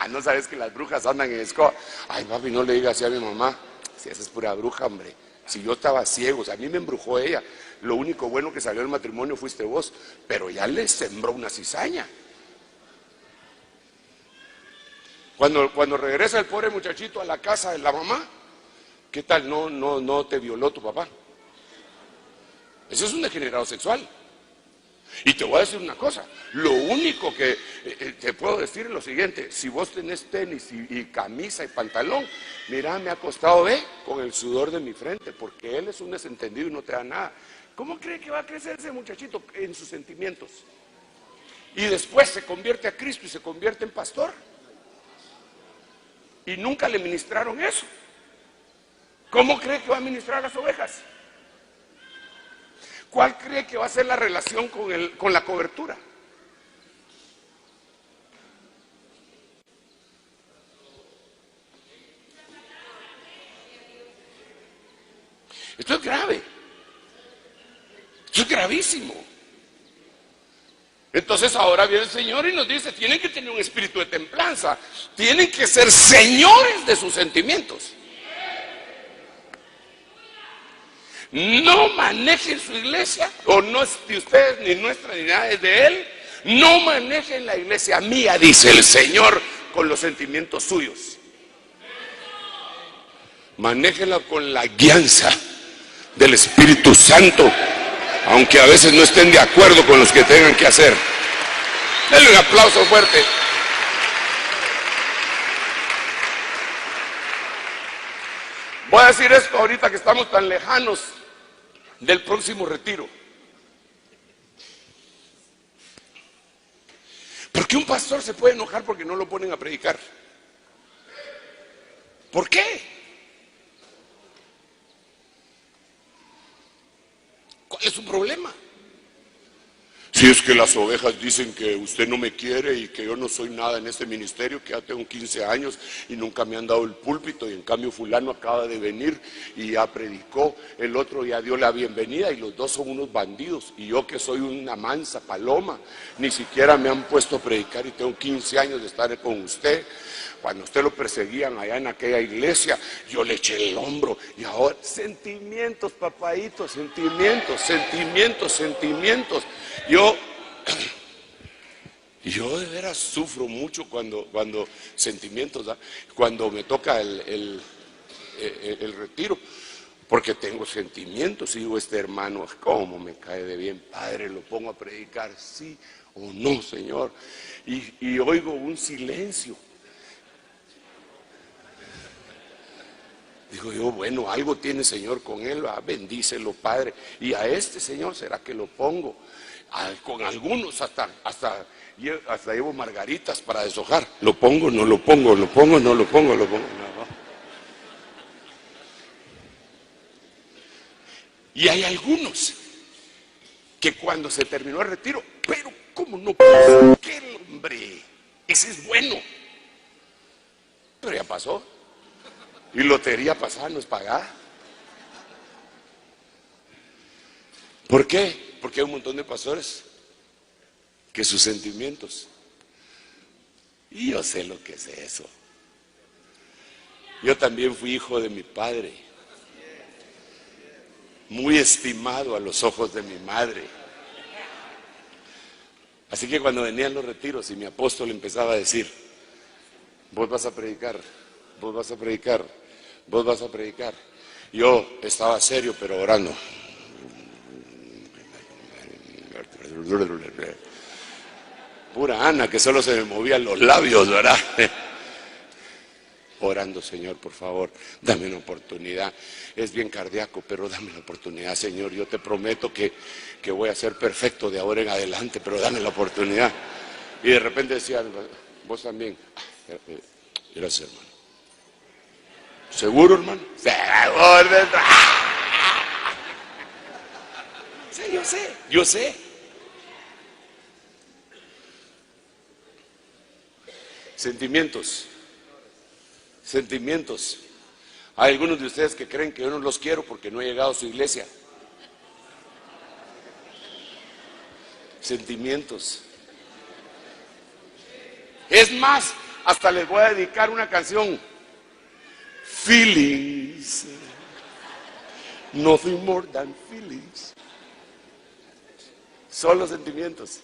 ¿No sabes que las brujas andan en escoba? Ay, papi, no le digas así a mi mamá. Si esa es pura bruja, hombre. Si yo estaba ciego, a mí me embrujó ella. Lo único bueno que salió del matrimonio fuiste vos, pero ya le sembró una cizaña. Cuando regresa el pobre muchachito a la casa de la mamá, ¿qué tal? No te violó tu papá. Eso es un degenerado sexual. Y te voy a decir una cosa, lo único que te puedo decir es lo siguiente: si vos tenés tenis y camisa y pantalón, mira, me ha costado con el sudor de mi frente, porque él es un desentendido y no te da nada. ¿Cómo cree que va a crecer ese muchachito en sus sentimientos? Y después se convierte a Cristo y se convierte en pastor. Y nunca le ministraron eso. ¿Cómo cree que va a ministrar a las ovejas? ¿Cuál cree que va a ser la relación con la cobertura? Esto es grave. Esto es gravísimo. Entonces ahora viene el Señor y nos dice, tienen que tener un espíritu de templanza, tienen que ser señores de sus sentimientos. No manejen su iglesia, o no es de ustedes, ni nuestra, ni nada, es de Él. No manejen la iglesia mía, dice el Señor, con los sentimientos suyos. Manéjenla con la guianza del Espíritu Santo, aunque a veces no estén de acuerdo con los que tengan que hacer. Denle un aplauso fuerte. Voy a decir esto ahorita que estamos tan lejanos del próximo retiro. ¿Por qué un pastor se puede enojar porque no lo ponen a predicar? ¿Por qué? ¿Cuál es su problema? Si es que las ovejas dicen que usted no me quiere y que yo no soy nada en este ministerio, que ya tengo 15 años y nunca me han dado el púlpito, y en cambio fulano acaba de venir y ya predicó, el otro ya dio la bienvenida y los dos son unos bandidos, y yo que soy una mansa paloma, ni siquiera me han puesto a predicar y tengo 15 años de estar con usted. Cuando usted lo perseguían allá en aquella iglesia, yo le eché el hombro, y ahora sentimientos, papaítos, sentimientos. Yo de veras sufro mucho cuando sentimientos, ¿verdad? Cuando me toca el retiro, porque tengo sentimientos, y digo, este hermano, cómo me cae de bien, padre, lo pongo a predicar, sí o no, Señor, y oigo un silencio. Digo yo, bueno, algo tiene Señor con él, bendícelo, Padre. Y a este Señor, ¿será que lo pongo? Con algunos hasta llevo margaritas para deshojar. ¿Lo pongo? No lo pongo, lo pongo, no lo pongo, lo pongo. No. Y hay algunos que cuando se terminó el retiro, pero ¿cómo no puso? ¿Qué, hombre? Ese es bueno. Pero ya pasó. Y lotería pasada no es pagada. ¿Por qué? Porque hay un montón de pastores que sus sentimientos, y yo sé lo que es eso. Yo también fui hijo de mi padre, muy estimado a los ojos de mi madre. Así que cuando venían los retiros y mi apóstol empezaba a decir, vos vas a predicar, vos vas a predicar, vos vas a predicar, yo estaba serio pero orando. Pura Ana, que solo se me movían los labios, ¿verdad? Orando, Señor, por favor, dame una oportunidad. Es bien cardíaco, pero dame la oportunidad, Señor. Yo te prometo que voy a ser perfecto de ahora en adelante, pero dame la oportunidad. Y de repente decía, vos también. Gracias, hermano. ¿Seguro, hermano? Seguro. Sí, yo sé. Sentimientos. Hay algunos de ustedes que creen que yo no los quiero porque no he llegado a su iglesia. Sentimientos. Es más, hasta les voy a dedicar una canción. Feelings. Nothing more than feelings. Solo sentimientos.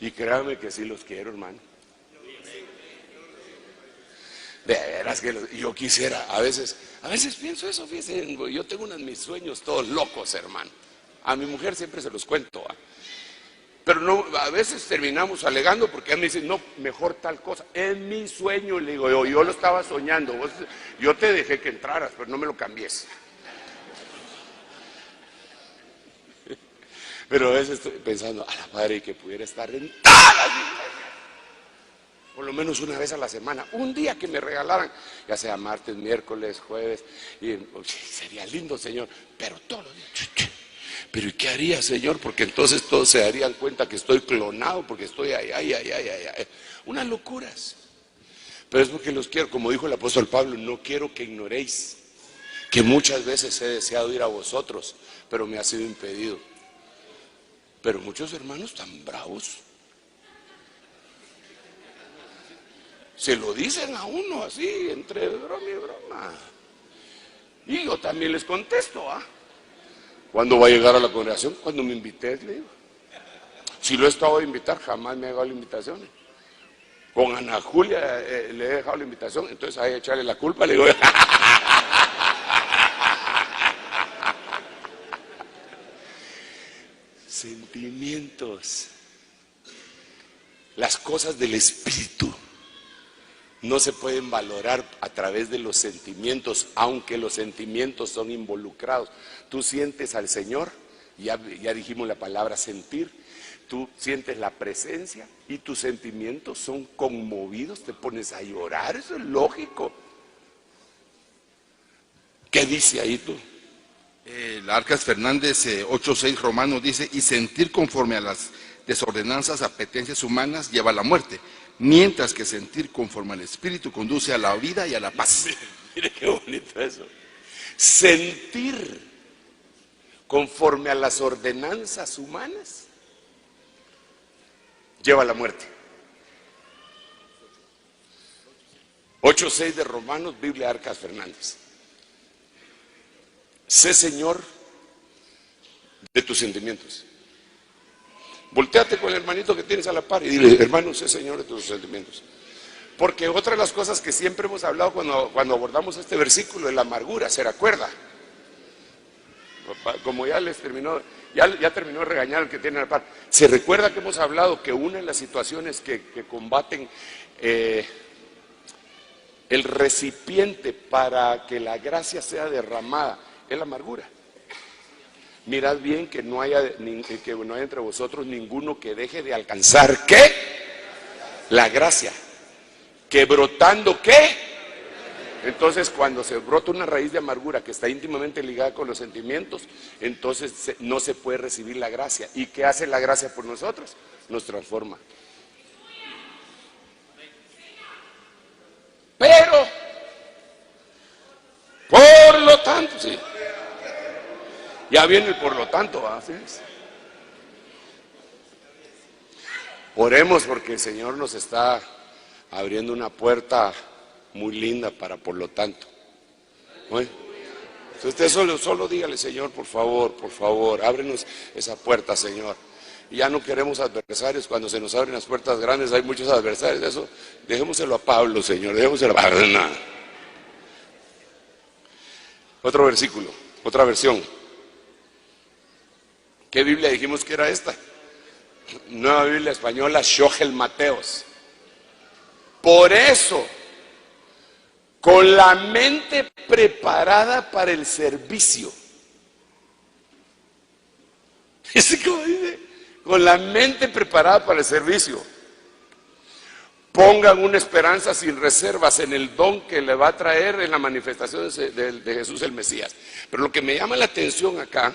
Y créanme que sí los quiero, hermano. De veras que yo quisiera, a veces pienso eso, fíjense, yo tengo mis sueños todos locos, hermano. A mi mujer siempre se los cuento, pero no, a veces terminamos alegando porque ella me dice, no, mejor tal cosa. Es mi sueño, le digo yo lo estaba soñando, yo te dejé que entraras, pero no me lo cambies. Pero a veces estoy pensando, a la madre, que pudiera estar en todas las iglesias, por lo menos una vez a la semana, un día que me regalaran, ya sea martes, miércoles, jueves, y sería lindo, Señor, pero todos los días. Pero ¿y qué haría, Señor? Porque entonces todos se darían cuenta que estoy clonado, porque estoy ay. Unas locuras. Pero es porque los quiero, como dijo el apóstol Pablo, no quiero que ignoréis que muchas veces he deseado ir a vosotros, pero me ha sido impedido. Pero muchos hermanos tan bravos se lo dicen a uno así, entre broma y broma. Y yo también les contesto, ¿cuándo va a llegar a la congregación? Cuando me invites, le digo. Si lo he estado a invitar, jamás me ha dado la invitación. Con Ana Julia le he dejado la invitación, entonces hay que echarle la culpa, le digo. sentimientos. Las cosas del espíritu no se pueden valorar a través de los sentimientos, aunque los sentimientos son involucrados. Tú sientes al Señor, ya dijimos la palabra sentir, tú sientes la presencia y tus sentimientos son conmovidos, te pones a llorar, eso es lógico. ¿Qué dice ahí tú? Arcas Fernández 8:6 Romanos dice, y sentir conforme a las desordenanzas, apetencias humanas lleva a la muerte, mientras que sentir conforme al Espíritu conduce a la vida y a la paz. Mire qué bonito eso. Sentir conforme a las ordenanzas humanas lleva a la muerte. 8:6 de Romanos, Biblia Arcas Fernández. Sé Señor de tus sentimientos. Voltéate con el hermanito que tienes a la par y dile, hermano, sé Señor de tus sentimientos. Porque otra de las cosas que siempre hemos hablado cuando abordamos este versículo es la amargura, ¿se recuerda? Como ya les terminó, ya terminó de regañar al que tiene a la par. ¿Se recuerda que hemos hablado que una de las situaciones que combaten el recipiente para que la gracia sea derramada es la amargura? Mirad bien que no haya entre vosotros ninguno que deje de alcanzar ¿qué? La gracia. ¿Que brotando qué? Entonces cuando se brota una raíz de amargura que está íntimamente ligada con los sentimientos, entonces no se puede recibir la gracia. ¿Y qué hace la gracia por nosotros? Nos transforma. Pero, por lo tanto, sí. Ya viene el por lo tanto, ¿sí? Oremos porque el Señor nos está abriendo una puerta muy linda para por lo tanto. ¿Oye? Usted solo dígale, Señor, por favor, ábrenos esa puerta, Señor. Y ya no queremos adversarios. Cuando se nos abren las puertas grandes hay muchos adversarios. Eso, dejémoselo a Pablo, Señor, dejémoselo a Pablo. Otro versículo, otra versión. ¿Qué Biblia dijimos que era esta? Nueva Biblia Española, Shogel Mateos. Por eso, con la mente preparada para el servicio. ¿Cómo dice? Con la mente preparada para el servicio. Pongan una esperanza sin reservas en el don que le va a traer en la manifestación de Jesús el Mesías. Pero lo que me llama la atención acá,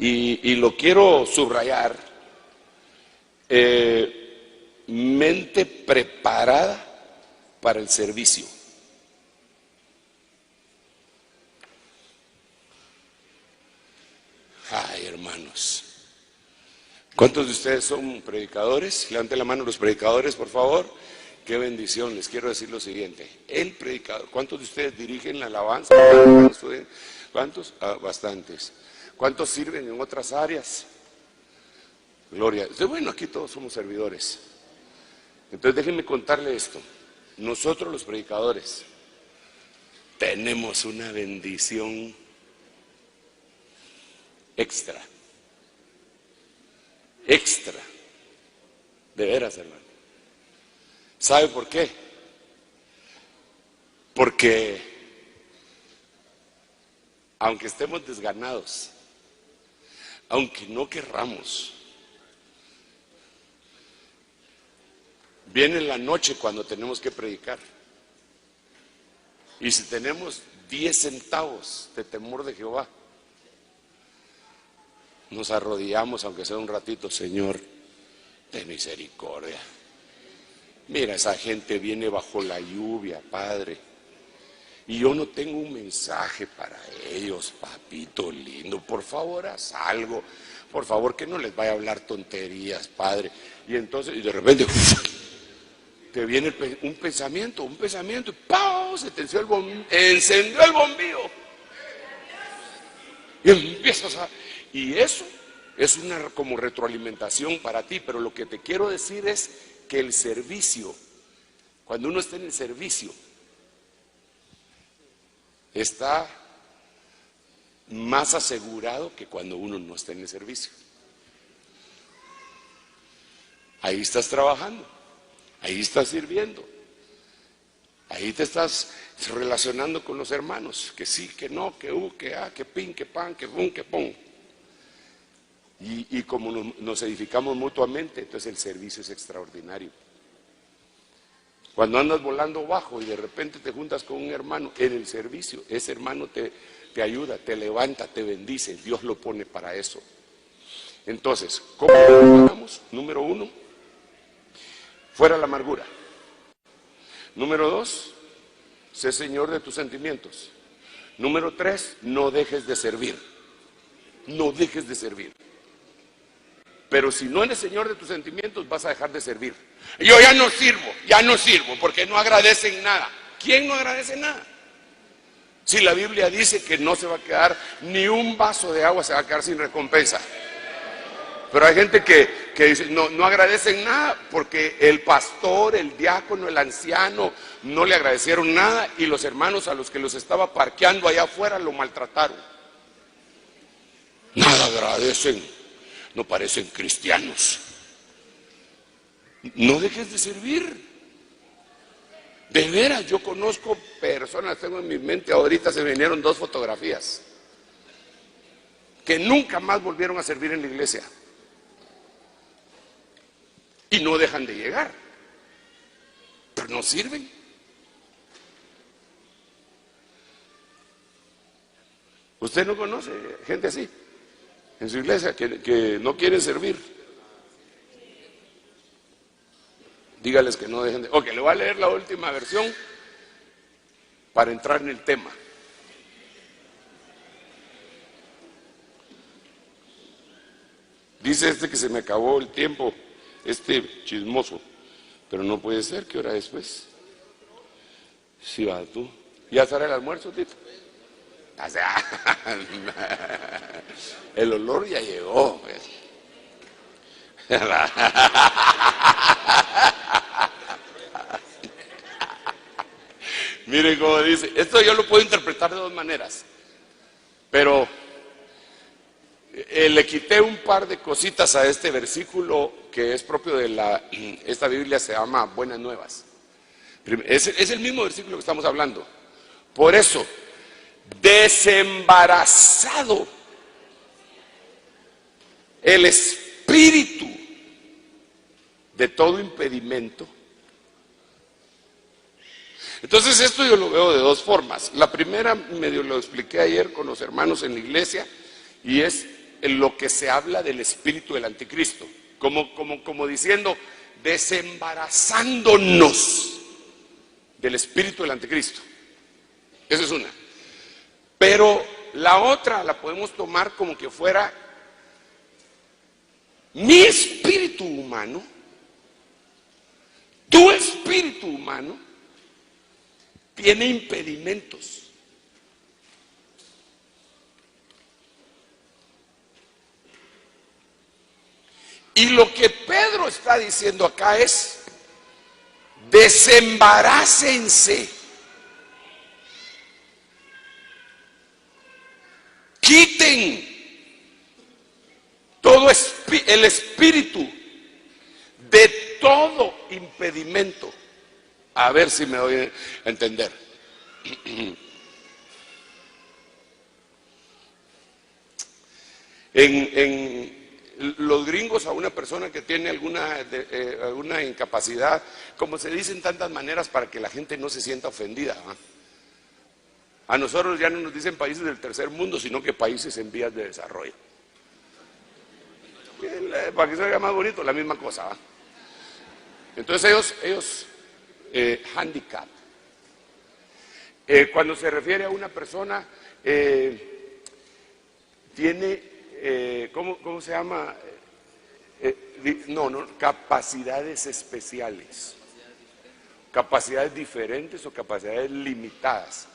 y lo quiero subrayar, mente preparada para el servicio. Ay, hermanos, ¿cuántos de ustedes son predicadores? Levanten la mano los predicadores, por favor. Qué bendición. Les quiero decir lo siguiente: el predicador. ¿Cuántos de ustedes dirigen la alabanza? ¿Cuántos? Bastantes. ¿Cuántos sirven en otras áreas? Gloria. Bueno, aquí todos somos servidores. Entonces déjenme contarle esto. Nosotros los predicadores tenemos una bendición extra. De veras, hermano. ¿Sabe por qué? Porque aunque estemos desganados, aunque no querramos, viene la noche cuando tenemos que predicar. Y si tenemos 10 centavos de temor de Jehová, nos arrodillamos, aunque sea un ratito: Señor, ten misericordia. Mira, esa gente viene bajo la lluvia, Padre. Y yo no tengo un mensaje para ellos, papito lindo. Por favor, haz algo. Por favor, que no les vaya a hablar tonterías, Padre. Y entonces, y de repente, te viene un pensamiento, y ¡pau! Se te encendió el bombillo. Y empiezas a... Y eso es una como retroalimentación para ti. Pero lo que te quiero decir es que el servicio, cuando uno está en el servicio, está más asegurado que cuando uno no está en el servicio. Ahí estás trabajando, ahí estás sirviendo, ahí te estás relacionando con los hermanos, que sí, que no, que que que pin, que pan, que pum, que pon. Y como nos edificamos mutuamente, entonces el servicio es extraordinario. Cuando andas volando bajo y de repente te juntas con un hermano en el servicio, ese hermano te ayuda, te levanta, te bendice, Dios lo pone para eso. Entonces, ¿cómo lo preparamos? Número 1, fuera la amargura. Número 2, sé señor de tus sentimientos. Número 3, no dejes de servir. No dejes de servir. Pero si no eres señor de tus sentimientos, vas a dejar de servir. Yo ya no sirvo, porque no agradecen nada. ¿Quién no agradece nada? Si la Biblia dice que no se va a quedar, ni un vaso de agua se va a quedar sin recompensa. Pero hay gente que dice, no agradecen nada, porque el pastor, el diácono, el anciano, no le agradecieron nada, y los hermanos a los que los estaba parqueando allá afuera lo maltrataron. Nada agradecen. No parecen cristianos. No dejes de servir. De veras, yo conozco personas, tengo en mi mente, ahorita se vinieron 2 fotografías, que nunca más volvieron a servir en la iglesia. Y no dejan de llegar, pero no sirven. ¿Usted no conoce gente así en su iglesia que no quieren servir? Dígales que no dejen de... Ok, le voy a leer la última versión para entrar en el tema. Dice que se me acabó el tiempo, chismoso, pero no puede ser. ¿Qué hora es, pues? Sí, va tú. ¿Ya estará el almuerzo, Tito? O sea, el olor ya llegó, pues. Miren cómo dice, esto yo lo puedo interpretar de 2 maneras, pero le quité un par de cositas a este versículo que es propio de esta Biblia, se llama Buenas Nuevas. Es el mismo versículo que estamos hablando. Por eso, desembarazado el espíritu de todo impedimento. Entonces esto yo lo veo de 2 formas. La primera medio lo expliqué ayer con los hermanos en la iglesia, y es en lo que se habla del espíritu del anticristo, como diciendo, desembarazándonos del espíritu del anticristo. Esa es una. Pero la otra la podemos tomar como que fuera mi espíritu humano, tu espíritu humano tiene impedimentos. Y lo que Pedro está diciendo acá es: desembarácense, quiten todo el espíritu de todo impedimento. A ver si me doy a entender. En los gringos, a una persona que tiene alguna incapacidad, como se dice en tantas maneras para que la gente no se sienta ofendida, ¿eh? A nosotros ya no nos dicen países del tercer mundo, sino que países en vías de desarrollo. Para que se vea más bonito, la misma cosa, ¿eh? Entonces ellos handicap. Cuando se refiere a una persona, tiene, ¿cómo se llama? Capacidades especiales, capacidades diferentes o capacidades limitadas.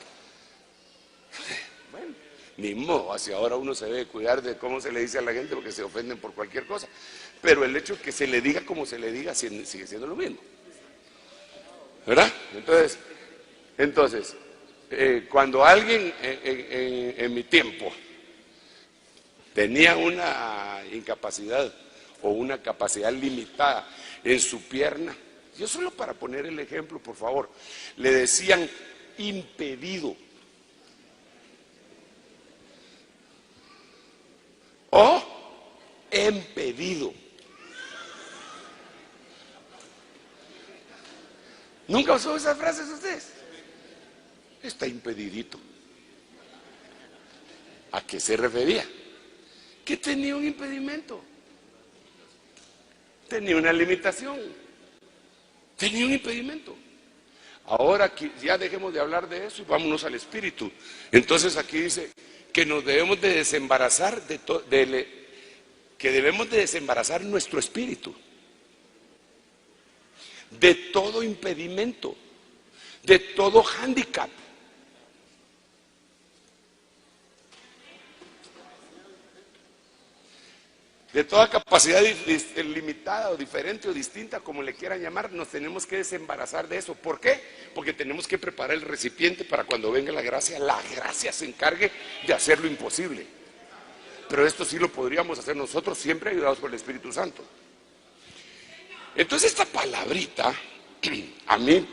Bueno, ni modo, hacia ahora uno se debe cuidar de cómo se le dice a la gente, porque se ofenden por cualquier cosa. Pero el hecho de que se le diga como se le diga sigue siendo lo mismo, ¿verdad? Entonces, cuando alguien en mi tiempo tenía una incapacidad o una capacidad limitada, en su pierna. Yo solo para poner el ejemplo, por favor, le decían impedido. O impedido. ¿Nunca usó esas frases ustedes? Está impedidito. ¿A qué se refería? Que tenía un impedimento. Tenía una limitación. Tenía un impedimento. Ahora ya dejemos de hablar de eso y vámonos al espíritu. Entonces aquí dice que nos debemos de desembarazar que debemos de desembarazar nuestro espíritu de todo impedimento, de todo hándicap. De toda capacidad limitada o diferente o distinta, como le quieran llamar, nos tenemos que desembarazar de eso. ¿Por qué? Porque tenemos que preparar el recipiente para cuando venga la gracia se encargue de hacer lo imposible. Pero esto sí lo podríamos hacer nosotros, siempre ayudados por el Espíritu Santo. Entonces esta palabrita, a mí,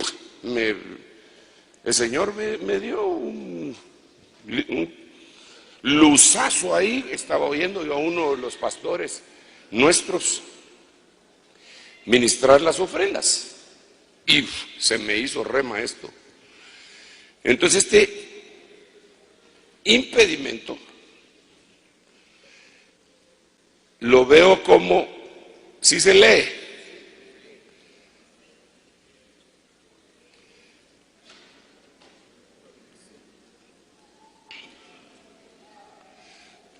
el Señor me dio un luzazo ahí. Estaba oyendo yo a uno de los pastores nuestros ministrar las ofrendas y se me hizo rema esto. Entonces este impedimento lo veo como, si se lee,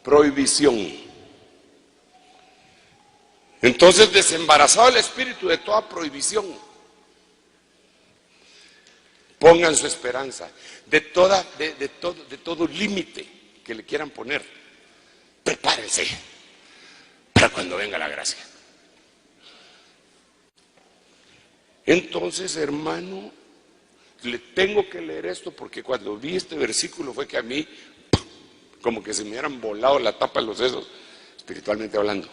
prohibición. Entonces, desembarazado el espíritu de toda prohibición. Pongan su esperanza de todo límite que le quieran poner. Prepárense para cuando venga la gracia. Entonces, hermano, le tengo que leer esto porque cuando vi este versículo fue que a mí como que se me hubieran volado la tapa de los sesos, espiritualmente hablando.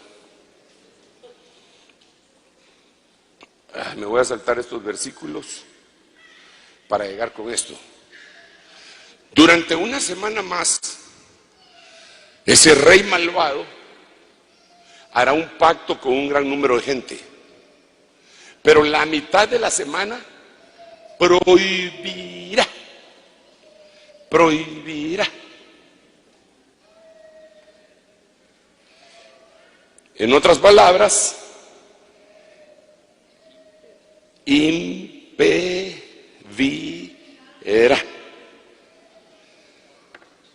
Me voy a saltar estos versículos para llegar con esto. Durante una semana más, ese rey malvado hará un pacto con un gran número de gente, pero la mitad de la semana prohibirá. En otras palabras, impedirá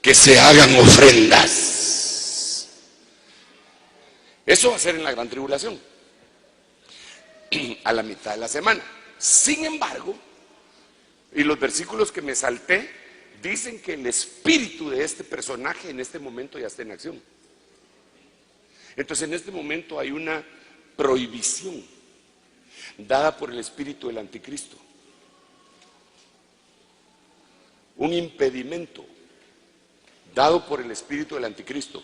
que se hagan ofrendas. Eso va a ser en la gran tribulación, a la mitad de la semana. Sin embargo, y los versículos que me salté dicen que el espíritu de este personaje en este momento ya está en acción. Entonces en este momento hay una prohibición dada por el espíritu del anticristo, un impedimento dado por el espíritu del anticristo,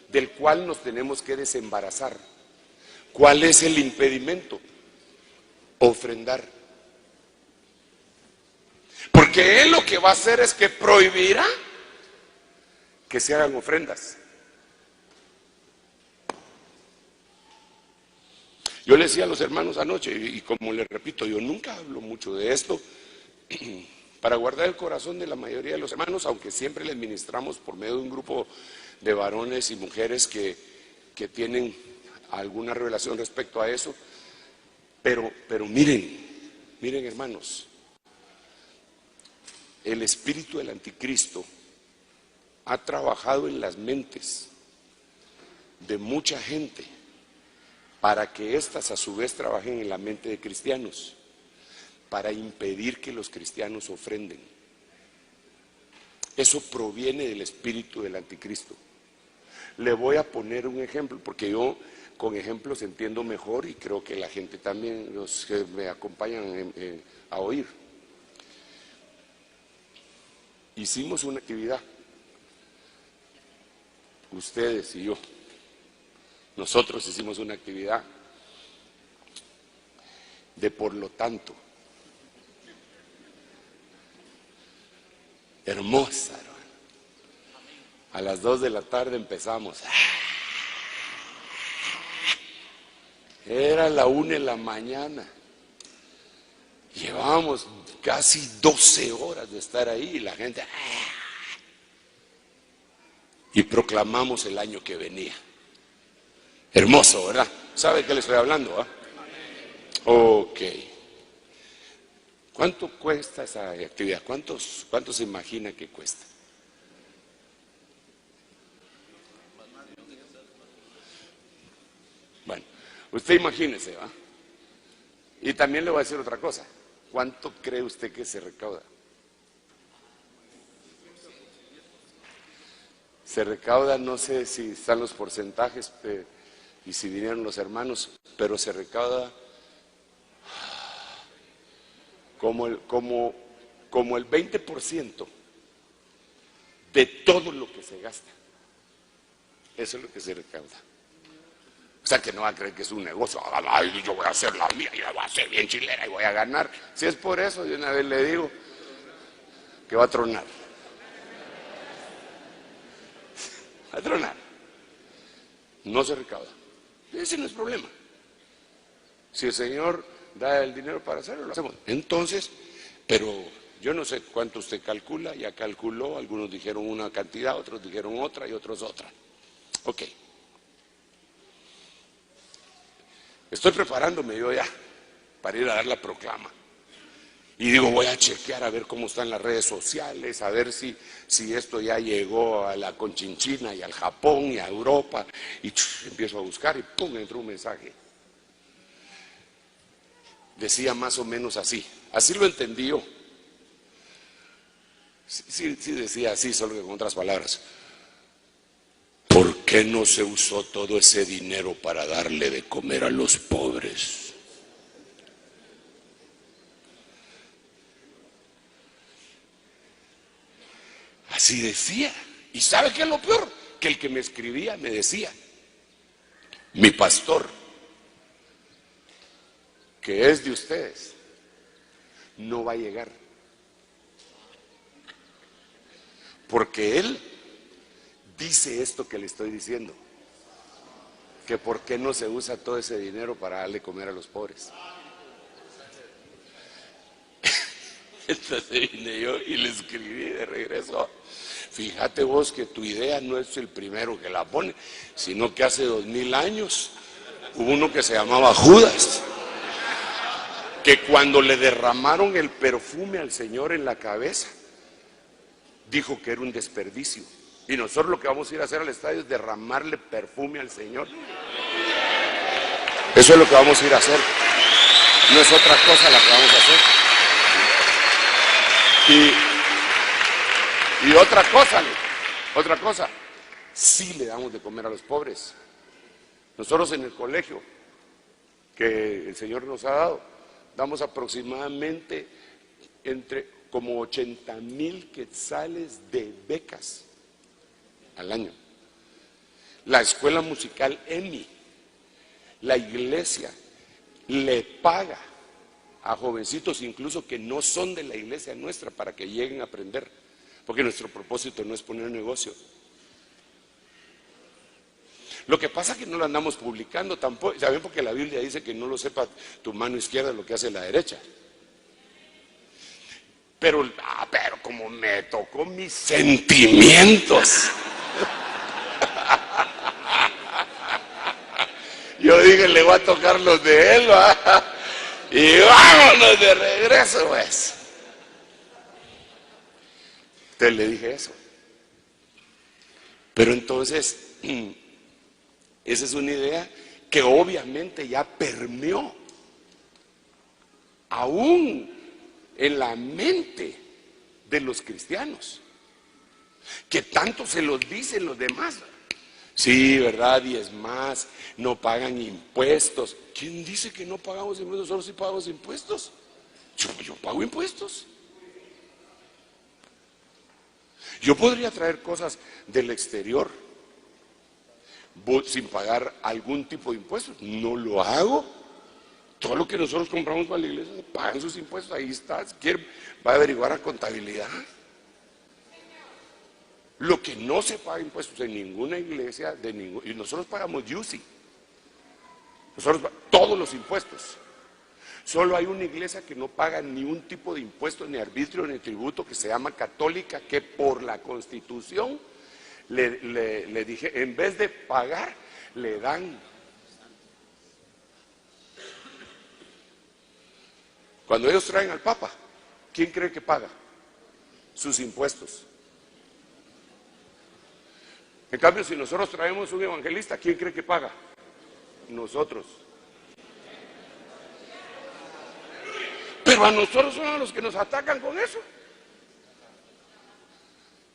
del cual nos tenemos que desembarazar. ¿Cuál es el impedimento? Ofrendar. Porque él lo que va a hacer es que prohibirá que se hagan ofrendas. Yo le decía a los hermanos anoche, y como les repito, yo nunca hablo mucho de esto, para guardar el corazón de la mayoría de los hermanos, aunque siempre les ministramos por medio de un grupo de varones y mujeres que tienen alguna revelación respecto a eso. Pero miren hermanos, el espíritu del anticristo ha trabajado en las mentes de mucha gente para que éstas a su vez trabajen en la mente de cristianos, para impedir que los cristianos ofrenden. Eso proviene del espíritu del anticristo. Le voy a poner un ejemplo, porque yo con ejemplos entiendo mejor y creo que la gente también, los que me acompañan a oír. Hicimos una actividad, ustedes y yo. Nosotros hicimos una actividad de por lo tanto. Hermosa, hermano. A las 2 de la tarde empezamos. Era la 1 de la mañana. Llevábamos casi 12 horas de estar ahí y la gente... Y proclamamos el año que venía. Hermoso, ¿verdad? ¿Sabe de qué le estoy hablando? Ok. ¿Cuánto cuesta esa actividad? ¿Cuánto se imagina que cuesta? Bueno, usted imagínese, ¿va? Y también le voy a decir otra cosa. ¿Cuánto cree usted que se recauda? Se recauda, no sé si están los porcentajes y si vinieron los hermanos, pero se recauda como el 20% de todo lo que se gasta. Eso es lo que se recauda. O sea, que no va a creer que es un negocio. Ay, yo voy a hacer la mía y la voy a hacer bien chilera y voy a ganar. Si es por eso, de una vez le digo que va a tronar. Va a tronar. No se recauda. Ese no es problema. Si el Señor da el dinero para hacerlo, lo hacemos. Entonces, pero yo no sé cuánto usted calcula, ya calculó, algunos dijeron una cantidad, otros dijeron otra y otros otra. Ok. Estoy preparándome yo ya para ir a dar la proclama. Y digo, voy a chequear a ver cómo están las redes sociales, a ver si esto ya llegó a la Conchinchina y al Japón y a Europa. Y empiezo a buscar y pum, me entró un mensaje. Decía más o menos así. Así lo entendí yo. Sí decía así, solo que con otras palabras. ¿Por qué no se usó todo ese dinero para darle de comer a los pobres? Así decía. ¿Y sabe qué es lo peor? Que el que me escribía me decía, mi pastor, que es de ustedes, no va a llegar. Porque él dice esto que le estoy diciendo, que por qué no se usa todo ese dinero para darle comer a los pobres. Entonces vine yo y le escribí de regreso. Fíjate vos que tu idea no es el primero que la pone, sino que hace 2000 años hubo uno que se llamaba Judas, que cuando le derramaron el perfume al Señor en la cabeza, dijo que era un desperdicio. Y nosotros lo que vamos a ir a hacer al estadio es derramarle perfume al Señor. Eso es lo que vamos a ir a hacer. No es otra cosa la que vamos a hacer. Y otra cosa, sí le damos de comer a los pobres. Nosotros en el colegio que el Señor nos ha dado, damos aproximadamente entre como 80,000 quetzales de becas al año. La escuela musical EMI, la iglesia le paga a jovencitos incluso que no son de la iglesia nuestra para que lleguen a aprender, porque nuestro propósito no es poner negocio. Lo que pasa es que no lo andamos publicando tampoco, ¿saben? Porque la Biblia dice que no lo sepa tu mano izquierda lo que hace la derecha. Pero como me tocó mis sentimientos, yo dije, le voy a tocar los de él, ¿va? Y vámonos de regreso, pues. Entonces le dije eso. Pero entonces, esa es una idea que obviamente ya permeó aún en la mente de los cristianos, que tanto se los dicen los demás. Sí, ¿verdad? Y es más, no pagan impuestos. ¿Quién dice que no pagamos impuestos? Nosotros sí pagamos impuestos. Yo pago impuestos. Yo podría traer cosas del exterior sin pagar algún tipo de impuestos. No lo hago Todo lo que nosotros compramos para la iglesia se pagan sus impuestos. Ahí está. Si quiere, va a averiguar a contabilidad. Lo que no se paga impuestos en ninguna iglesia, y nosotros pagamos UCI. Nosotros todos los impuestos. Solo hay una iglesia que no paga ni un tipo de impuesto, ni arbitrio, ni tributo, que se llama católica, que por la Constitución le dije, en vez de pagar, le dan. Cuando ellos traen al Papa, ¿quién cree que paga? Sus impuestos. En cambio, si nosotros traemos un evangelista, ¿quién cree que paga? Nosotros. Pero a nosotros son a los que nos atacan con eso.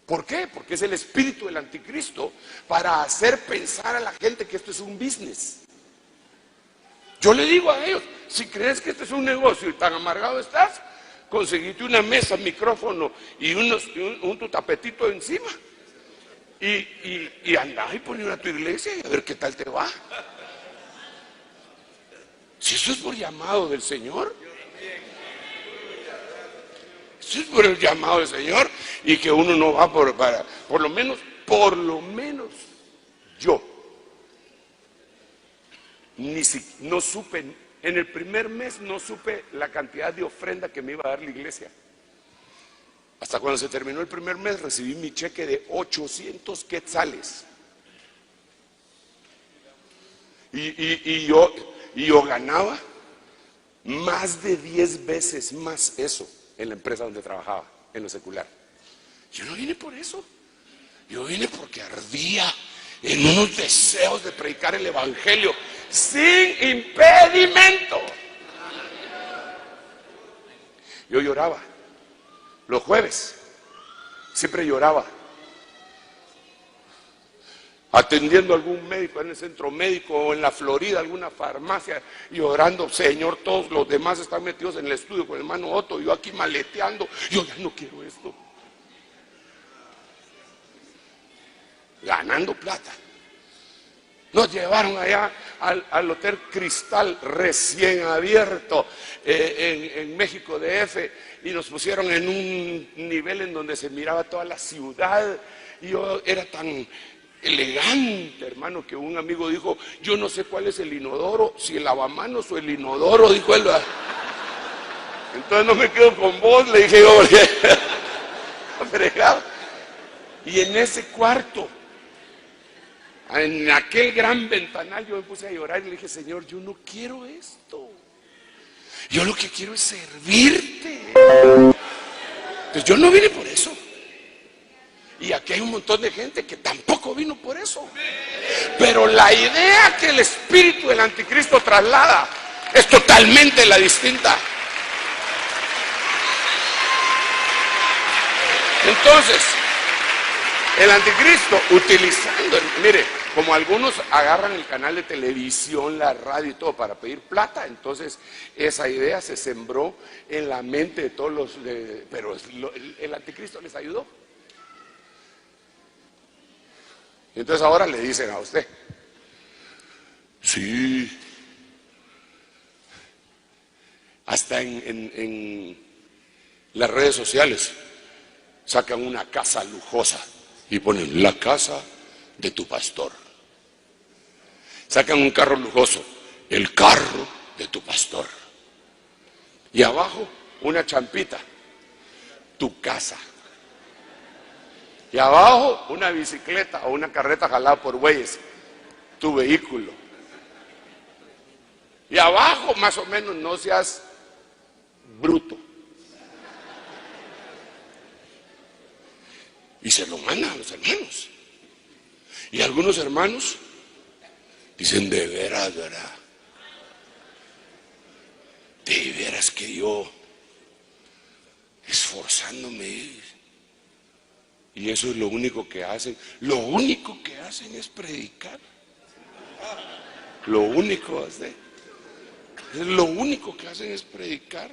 ¿Por qué? Porque es el espíritu del anticristo para hacer pensar a la gente que esto es un business. Yo le digo a ellos, si crees que este es un negocio y tan amargado estás, conseguite una mesa, micrófono y un tapetito encima. Y andá y poner a tu iglesia y a ver qué tal te va. Si eso es por llamado del Señor. Eso es por el llamado del Señor. Y que uno no va por lo menos yo. No supe, en el primer mes no supe la cantidad de ofrenda que me iba a dar la iglesia. Hasta cuando se terminó el primer mes recibí mi cheque de 800 quetzales. Y yo ganaba más de 10 veces más eso en la empresa donde trabajaba, en lo secular. Yo no vine por eso. Yo vine porque ardía en unos deseos de predicar el evangelio sin impedimento. Yo lloraba. Los jueves siempre lloraba, atendiendo a algún médico en el centro médico o en la Florida, alguna farmacia, llorando, Señor, todos los demás están metidos en el estudio con el hermano Otto, yo aquí maleteando, yo ya no quiero esto. Ganando plata. Nos llevaron allá al Hotel Cristal recién abierto en México DF y nos pusieron en un nivel en donde se miraba toda la ciudad. Y yo era tan elegante, hermano, que un amigo dijo, yo no sé cuál es el inodoro, si el lavamanos o el inodoro, dijo él. Entonces no me quedo con vos, le dije yo, fregado. Y en ese cuarto, en aquel gran ventanal, yo me puse a llorar y le dije, Señor, yo no quiero esto. Yo lo que quiero es servirte. Entonces yo no vine por eso. Y aquí hay un montón de gente que tampoco vino por eso. Pero la idea que el espíritu del anticristo traslada es totalmente la distinta. Entonces, el anticristo utilizando, mire, como algunos agarran el canal de televisión, la radio y todo para pedir plata, entonces esa idea se sembró en la mente de todos los, pero el anticristo les ayudó. Y entonces ahora le dicen a usted, sí, hasta en las redes sociales sacan una casa lujosa y ponen la casa de tu pastor. Sacan un carro lujoso, el carro de tu pastor. Y abajo una champita, tu casa. Y abajo una bicicleta o una carreta jalada por bueyes, tu vehículo. Y abajo más o menos no seas bruto. Y se lo mandan a los hermanos. Y algunos hermanos dicen, de veras, ¿verdad? De veras que yo esforzándome. Y eso es lo único que hacen. Lo único que hacen es predicar. Lo único lo único que hacen es predicar,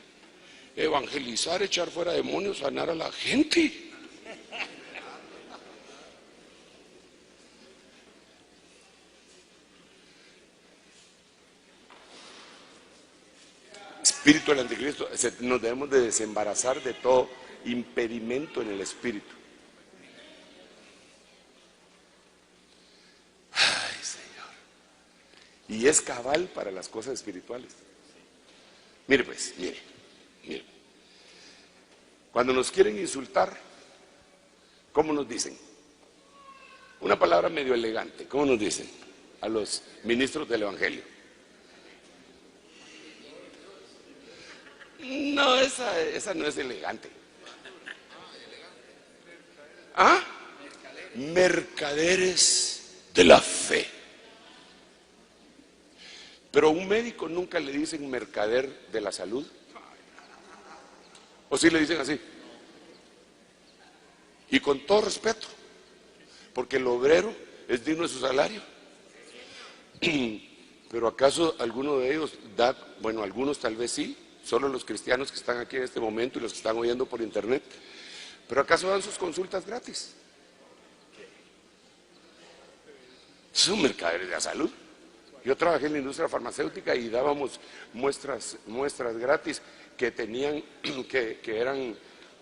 evangelizar, echar fuera demonios, sanar a la gente. espíritu del anticristo, nos debemos de desembarazar de todo impedimento en el espíritu. Ay, Señor. Y es cabal para las cosas espirituales. Mire pues, mire. Cuando nos quieren insultar, ¿cómo nos dicen? Una palabra medio elegante, ¿cómo nos dicen? A los ministros del Evangelio. No, esa no es elegante. ¿Ah? Mercaderes de la fe. Pero a un médico nunca le dicen mercader de la salud. ¿O sí le dicen así? Y con todo respeto, porque el obrero es digno de su salario. Pero ¿acaso alguno de ellos da? Bueno, algunos tal vez sí, solo los cristianos que están aquí en este momento y los que están oyendo por internet. ¿Pero acaso dan sus consultas gratis? Son mercaderes de la salud. Yo trabajé en la industria farmacéutica y dábamos muestras gratis que tenían, que eran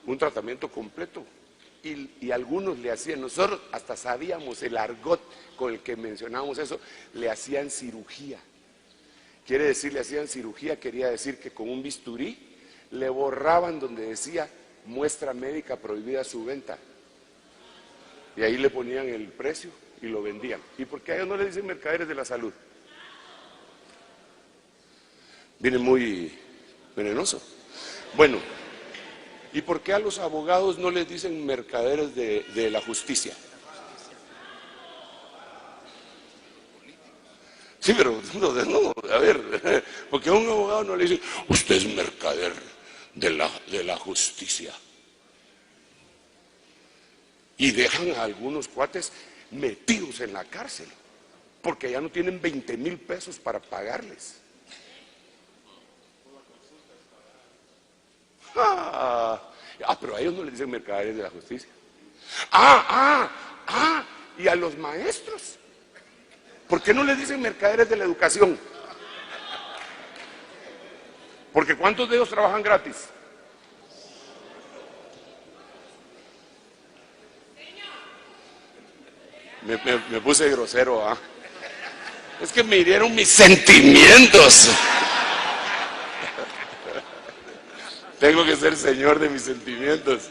un tratamiento completo. Y algunos le hacían, nosotros hasta sabíamos el argot con el que mencionábamos eso, le hacían cirugía. Quiere decir, le hacían cirugía, quería decir que con un bisturí le borraban donde decía muestra médica prohibida su venta. Y ahí le ponían el precio y lo vendían. ¿Y por qué a ellos no le dicen mercaderes de la salud? Viene muy venenoso. Bueno, ¿y por qué a los abogados no les dicen mercaderes de la justicia? Sí, pero no, a ver, porque a un abogado no le dicen, usted es mercader de la justicia. Y dejan a algunos cuates metidos en la cárcel, porque ya no tienen 20,000 pesos para pagarles. Pero a ellos no les dicen mercaderes de la justicia. Y a los maestros, ¿por qué no les dicen mercaderes de la educación? Porque ¿cuántos de ellos trabajan gratis? Me puse grosero, ¿ah? Es que me hirieron mis sentimientos. Tengo que ser señor de mis sentimientos.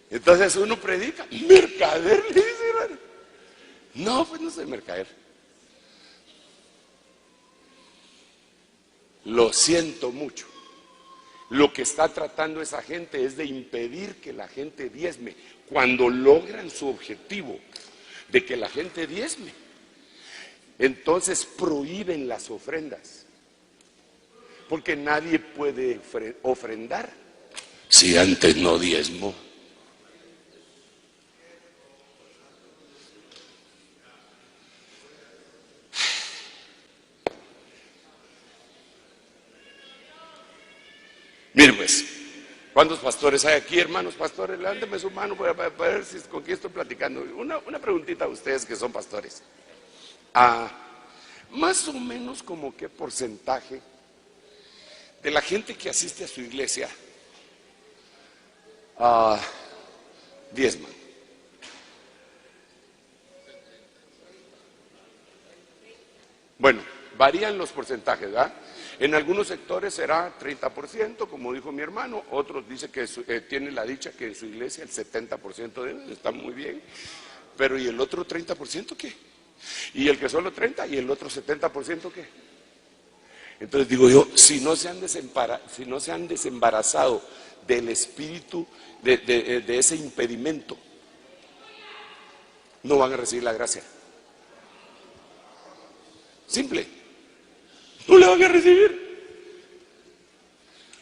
Entonces uno predica, mercader, le dice, hermano. No, pues no soy mercader. Lo siento mucho. Lo que está tratando esa gente es de impedir que la gente diezme. Cuando logran su objetivo de que la gente diezme, entonces prohíben las ofrendas. Porque nadie puede ofrendar si antes no diezmó. Mire pues, ¿cuántos pastores hay aquí, hermanos pastores? Levánteme su mano para ver si con quién estoy platicando. Una preguntita a ustedes que son pastores. Más o menos como qué porcentaje de la gente que asiste a su iglesia diezman. Bueno, varían los porcentajes, ¿verdad? En algunos sectores será 30%, como dijo mi hermano. Otros dicen que tienen la dicha que en su iglesia el 70% de ellos está muy bien. Pero ¿y el otro 30% qué? ¿Y el que solo 30% y el otro 70% qué? Entonces digo yo, si no se han desembarazado del espíritu de ese impedimento, no van a recibir la gracia. Simple. No le van a recibir.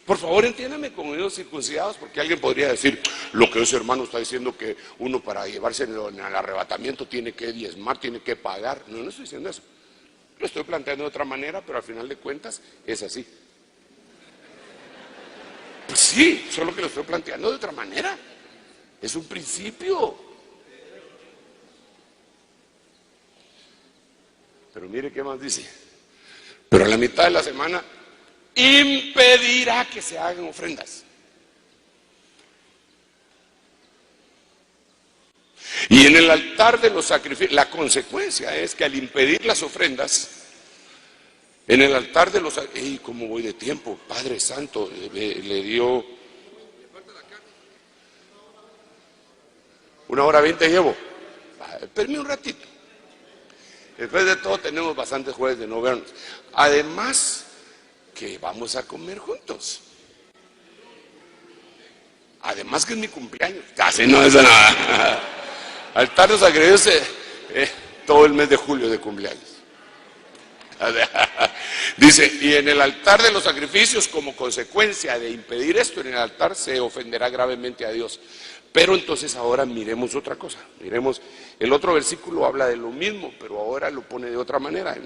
Por favor, entiéndame con oídos circuncidados, porque alguien podría decir, lo que ese hermano está diciendo que uno para llevarse en el arrebatamiento tiene que diezmar, tiene que pagar. No, no estoy diciendo eso. Lo estoy planteando de otra manera, pero al final de cuentas es así. Pues sí, solo que lo estoy planteando de otra manera. Es un principio. Pero mire qué más dice. Pero a la mitad de la semana impedirá que se hagan ofrendas. Y en el altar de los sacrificios, la consecuencia es que al impedir las ofrendas, en el altar de los... ¡Ey, cómo voy de tiempo! Padre Santo, le dio... 1:20 llevo. Espérame un ratito. Después de todo tenemos bastantes jueves de no vernos. Además, que vamos a comer juntos. Además que es mi cumpleaños. Casi no es nada. Altar de los sacrificios todo el mes de julio de cumpleaños. Dice, y en el altar de los sacrificios, como consecuencia de impedir esto, en el altar se ofenderá gravemente a Dios. Pero entonces ahora miremos otra cosa. Miremos, el otro versículo habla de lo mismo, pero ahora lo pone de otra manera.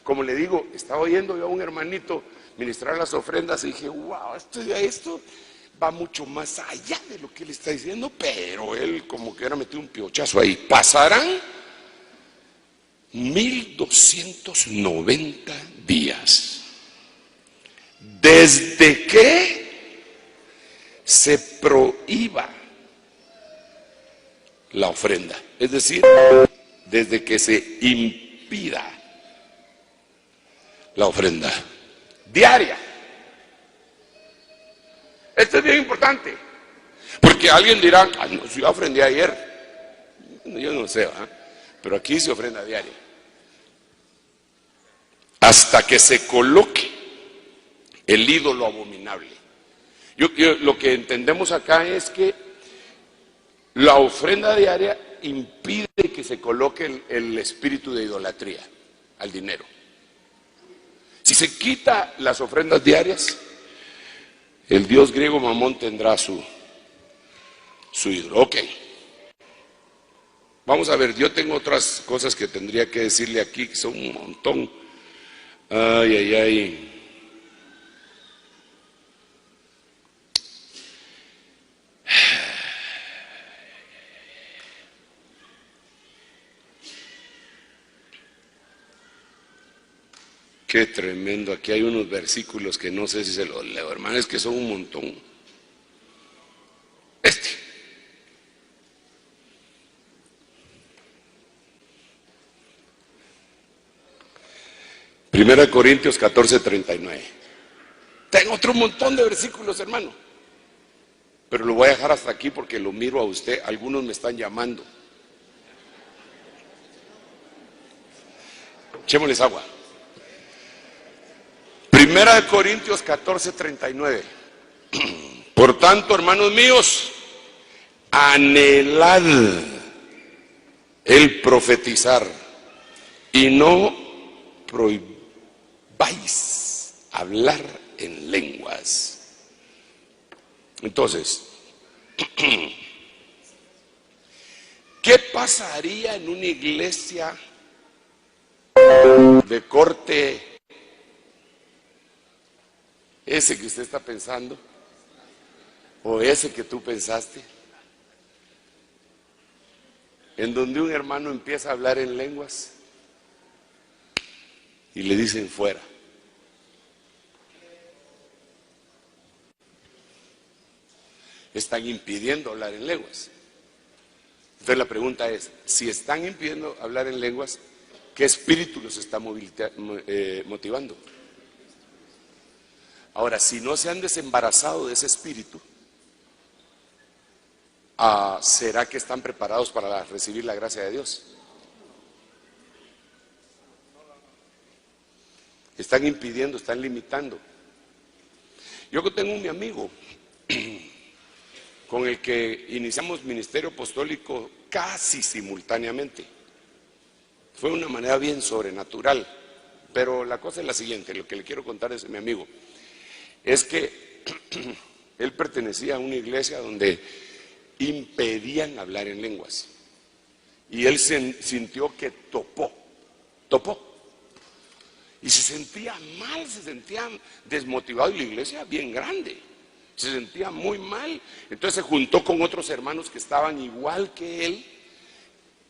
Como le digo, estaba oyendo yo a un hermanito ministrar las ofrendas y dije, wow, esto va mucho más allá de lo que él está diciendo, pero él como que hubiera metido un piochazo ahí. Pasarán 1290 días desde que se prohíba la ofrenda, es decir, desde que se impida la ofrenda diaria. Esto es bien importante, porque alguien dirá, no, si yo ofrendí ayer, yo no sé, pero aquí se ofrenda diaria, hasta que se coloque el ídolo abominable. Lo que entendemos acá es que la ofrenda diaria impide que se coloque el espíritu de idolatría al dinero. Si se quita las ofrendas diarias, el dios griego Mamón tendrá su ídolo. Ok. Vamos a ver, yo tengo otras cosas que tendría que decirle aquí, que son un montón. Ay, ay, ay. Qué tremendo, aquí hay unos versículos que no sé si se los leo, hermano, es que son un montón. Primera Corintios 14:39. Tengo otro montón de versículos, hermano, pero lo voy a dejar hasta aquí porque lo miro a usted, algunos me están llamando. Echémosles agua. Primera de Corintios 14:39. Por tanto, hermanos míos, anhelad el profetizar y no prohibáis hablar en lenguas. Entonces, ¿qué pasaría en una iglesia de corte ese que usted está pensando o ese que tú pensaste, en donde un hermano empieza a hablar en lenguas y le dicen fuera? Están impidiendo hablar en lenguas. Entonces la pregunta es, si están impidiendo hablar en lenguas, ¿qué espíritu los está motivando? Ahora, si no se han desembarazado de ese espíritu, ¿será que están preparados para recibir la gracia de Dios? Están impidiendo, están limitando. Yo tengo mi amigo con el que iniciamos ministerio apostólico casi simultáneamente. Fue una manera bien sobrenatural, pero la cosa es la siguiente, lo que le quiero contar es mi amigo. Es que él pertenecía a una iglesia donde impedían hablar en lenguas. Y él sintió que topó. Y se sentía mal, se sentía desmotivado. Y la iglesia bien grande, se sentía muy mal. Entonces se juntó con otros hermanos que estaban igual que él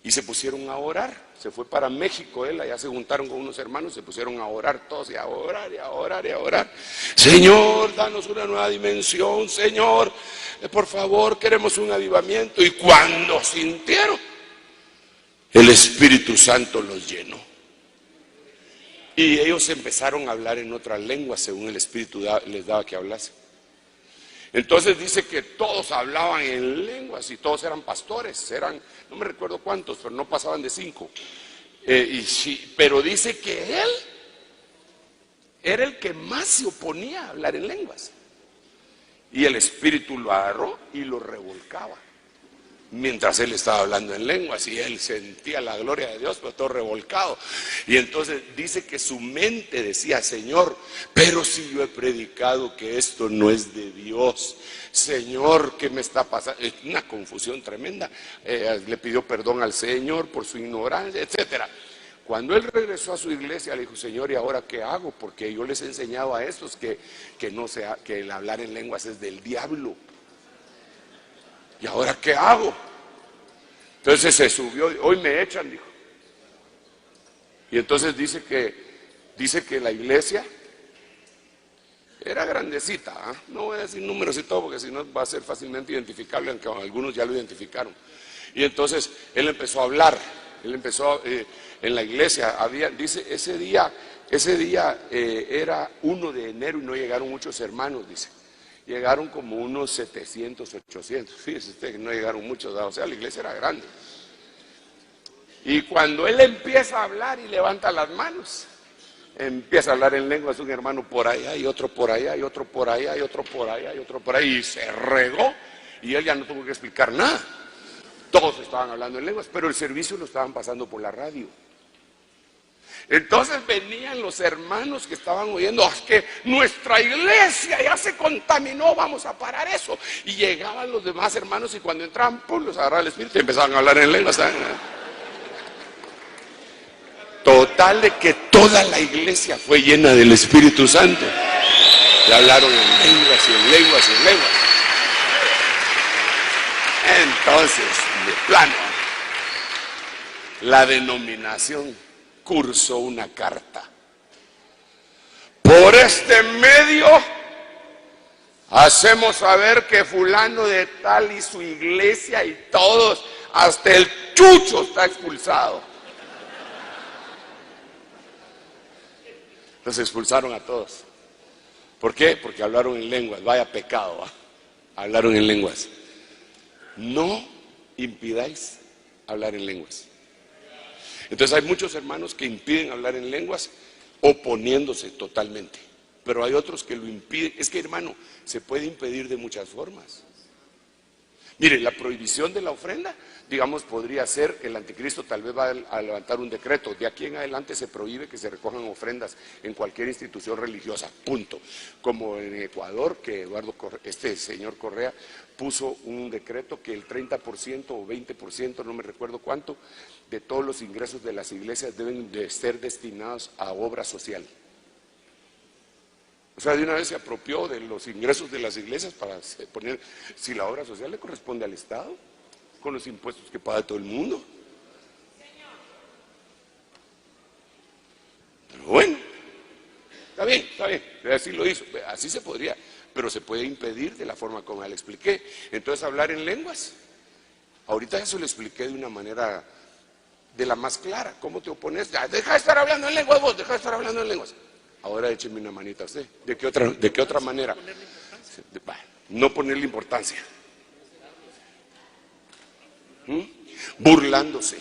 Y se pusieron a orar. Se fue para México él, allá se juntaron con unos hermanos, se pusieron a orar todos y a orar y a orar y a orar. Señor, danos una nueva dimensión, Señor, por favor, queremos un avivamiento. Y cuando sintieron, el Espíritu Santo los llenó. Y ellos empezaron a hablar en otras lenguas según el Espíritu les daba que hablasen. Entonces dice que todos hablaban en lenguas y todos eran pastores, eran, no me recuerdo cuántos, pero no pasaban de 5. Pero dice que él era el que más se oponía a hablar en lenguas. Y el Espíritu lo agarró y lo revolcaba. Mientras él estaba hablando en lenguas y él sentía la gloria de Dios, pero todo revolcado. Y entonces dice que su mente decía, Señor, pero si yo he predicado que esto no es de Dios, Señor, ¿qué me está pasando? Es una confusión tremenda. Le pidió perdón al Señor por su ignorancia, etcétera. Cuando él regresó a su iglesia, le dijo, Señor, ¿y ahora qué hago? Porque yo les he enseñado a estos que el hablar en lenguas es del diablo. ¿Y ahora qué hago? Entonces se subió, hoy me echan, dijo. Y entonces dice que la iglesia era grandecita, ¿eh? No voy a decir números y todo, porque si no va a ser fácilmente identificable, aunque algunos ya lo identificaron. Y entonces él empezó a hablar, en la iglesia, dice, ese día era 1 de enero y no llegaron muchos hermanos, dice. Llegaron como unos 700, 800. Fíjese usted que no llegaron muchos, o sea, la iglesia era grande. Y cuando él empieza a hablar y levanta las manos, empieza a hablar en lenguas, un hermano por allá y otro por allá y otro por allá y otro por allá y otro por ahí, y se regó y él ya no tuvo que explicar nada. Todos estaban hablando en lenguas, pero el servicio lo estaban pasando por la radio. Entonces venían los hermanos que estaban oyendo, es que nuestra iglesia ya se contaminó, vamos a parar eso. Y llegaban los demás hermanos y cuando entraban, pum, los agarraba el Espíritu y empezaban a hablar en lenguas. Total de que toda la iglesia fue llena del Espíritu Santo. Y hablaron en lenguas y en lenguas y en lenguas. Entonces, de plano, la denominación cursó una carta. Por este medio hacemos saber que fulano de tal y su iglesia y todos, hasta el chucho está expulsado. Los expulsaron a todos. ¿Por qué? Porque hablaron en lenguas. Vaya pecado, ¿eh? Hablaron en lenguas. No impidáis hablar en lenguas. Entonces hay muchos hermanos que impiden hablar en lenguas oponiéndose totalmente, pero hay otros que lo impiden. Es que, hermano, se puede impedir de muchas formas. Mire, la prohibición de la ofrenda, digamos, podría ser, el anticristo tal vez va a levantar un decreto, de aquí en adelante se prohíbe que se recojan ofrendas en cualquier institución religiosa, punto. Como en Ecuador, que este señor Correa puso un decreto que el 30% o 20%, no me recuerdo cuánto, de todos los ingresos de las iglesias deben de ser destinados a obra social. O sea, de una vez se apropió de los ingresos de las iglesias para poner, si la obra social le corresponde al Estado, con los impuestos que paga todo el mundo. Pero bueno, está bien, así lo hizo, así se podría, pero se puede impedir de la forma como le expliqué. Entonces, hablar en lenguas, ahorita eso lo expliqué de una manera de la más clara. ¿Cómo te opones? Ya, deja de estar hablando en lenguas vos, deja de estar hablando en lenguas. Ahora écheme una manita a usted. ¿De qué otra manera? No ponerle importancia. Burlándose.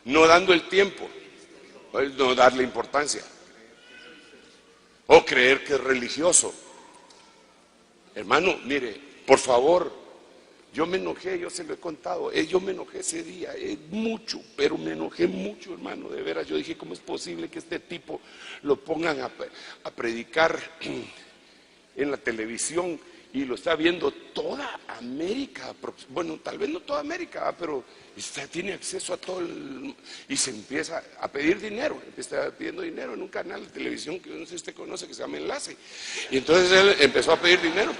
No dando el tiempo. No darle importancia. O creer que es religioso. Hermano, mire, por favor. Yo me enojé, yo se lo he contado, yo me enojé ese día, mucho, pero me enojé mucho, hermano, de veras. Yo dije, ¿cómo es posible que este tipo lo pongan a predicar en la televisión y lo está viendo toda América, bueno, tal vez no toda América, pero tiene acceso a todo y se empieza a pedir dinero, está pidiendo dinero en un canal de televisión que no sé si usted conoce, que se llama Enlace, y entonces él empezó a pedir dinero,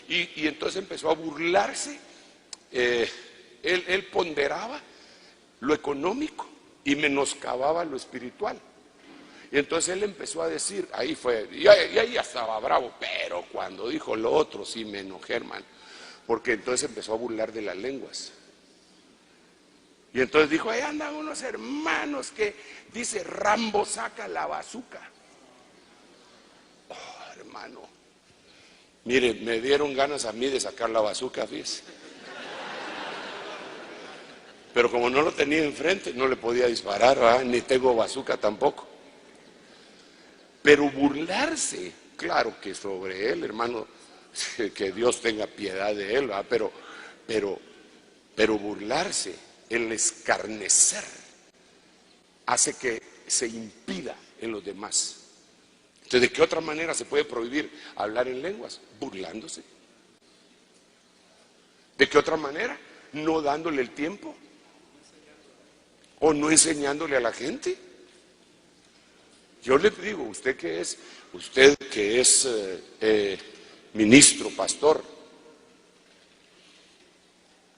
y entonces empezó a burlarse. Él ponderaba lo económico y menoscababa lo espiritual. Y entonces él empezó a decir, ahí fue, y ahí ya estaba bravo, pero cuando dijo lo otro sí me enojé, hermano, porque entonces empezó a burlar de las lenguas. Y entonces dijo, ahí andan unos hermanos que dice, Rambo saca la bazuca. Oh, hermano, mire, me dieron ganas a mí de sacar la bazuca, fíjese. Pero como no lo tenía enfrente, no le podía disparar, ¿verdad? Ni tengo bazuca tampoco. Pero burlarse, claro que sobre él, hermano, que Dios tenga piedad de él, ¿verdad? Pero burlarse, el escarnecer, hace que se impida en los demás. Entonces, ¿de qué otra manera se puede prohibir hablar en lenguas? Burlándose. ¿De qué otra manera? No dándole el tiempo. O no enseñándole a la gente. Yo le digo, usted que es ministro, pastor,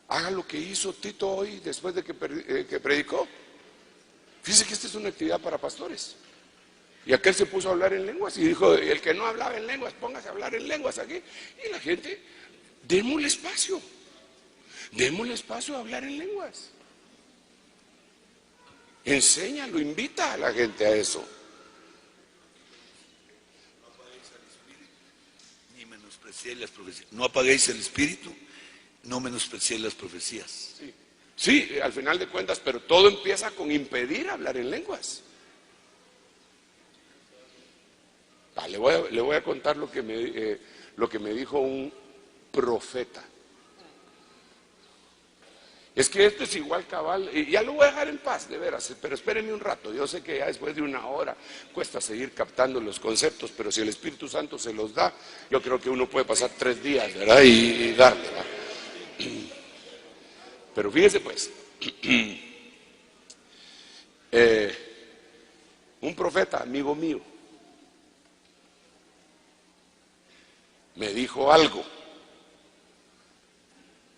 haga lo que hizo Tito hoy después de que predicó. Fíjese que esta es una actividad para pastores. Y aquel se puso a hablar en lenguas y dijo, el que no hablaba en lenguas, póngase a hablar en lenguas aquí. Y la gente, démosle espacio a hablar en lenguas. Enséñalo, invita a la gente a eso. No apaguéis el espíritu, no menospreciéis las profecías. Sí, al final de cuentas, pero todo empieza con impedir hablar en lenguas. Le voy a contar lo que me dijo un profeta. Es que esto es igual cabal, y ya lo voy a dejar en paz, de veras, pero espérenme un rato. Yo sé que ya después de una hora cuesta seguir captando los conceptos, pero si el Espíritu Santo se los da, yo creo que uno puede pasar 3 días, ¿verdad? Y darle, ¿verdad? Pero fíjese pues, un profeta, amigo mío, me dijo algo,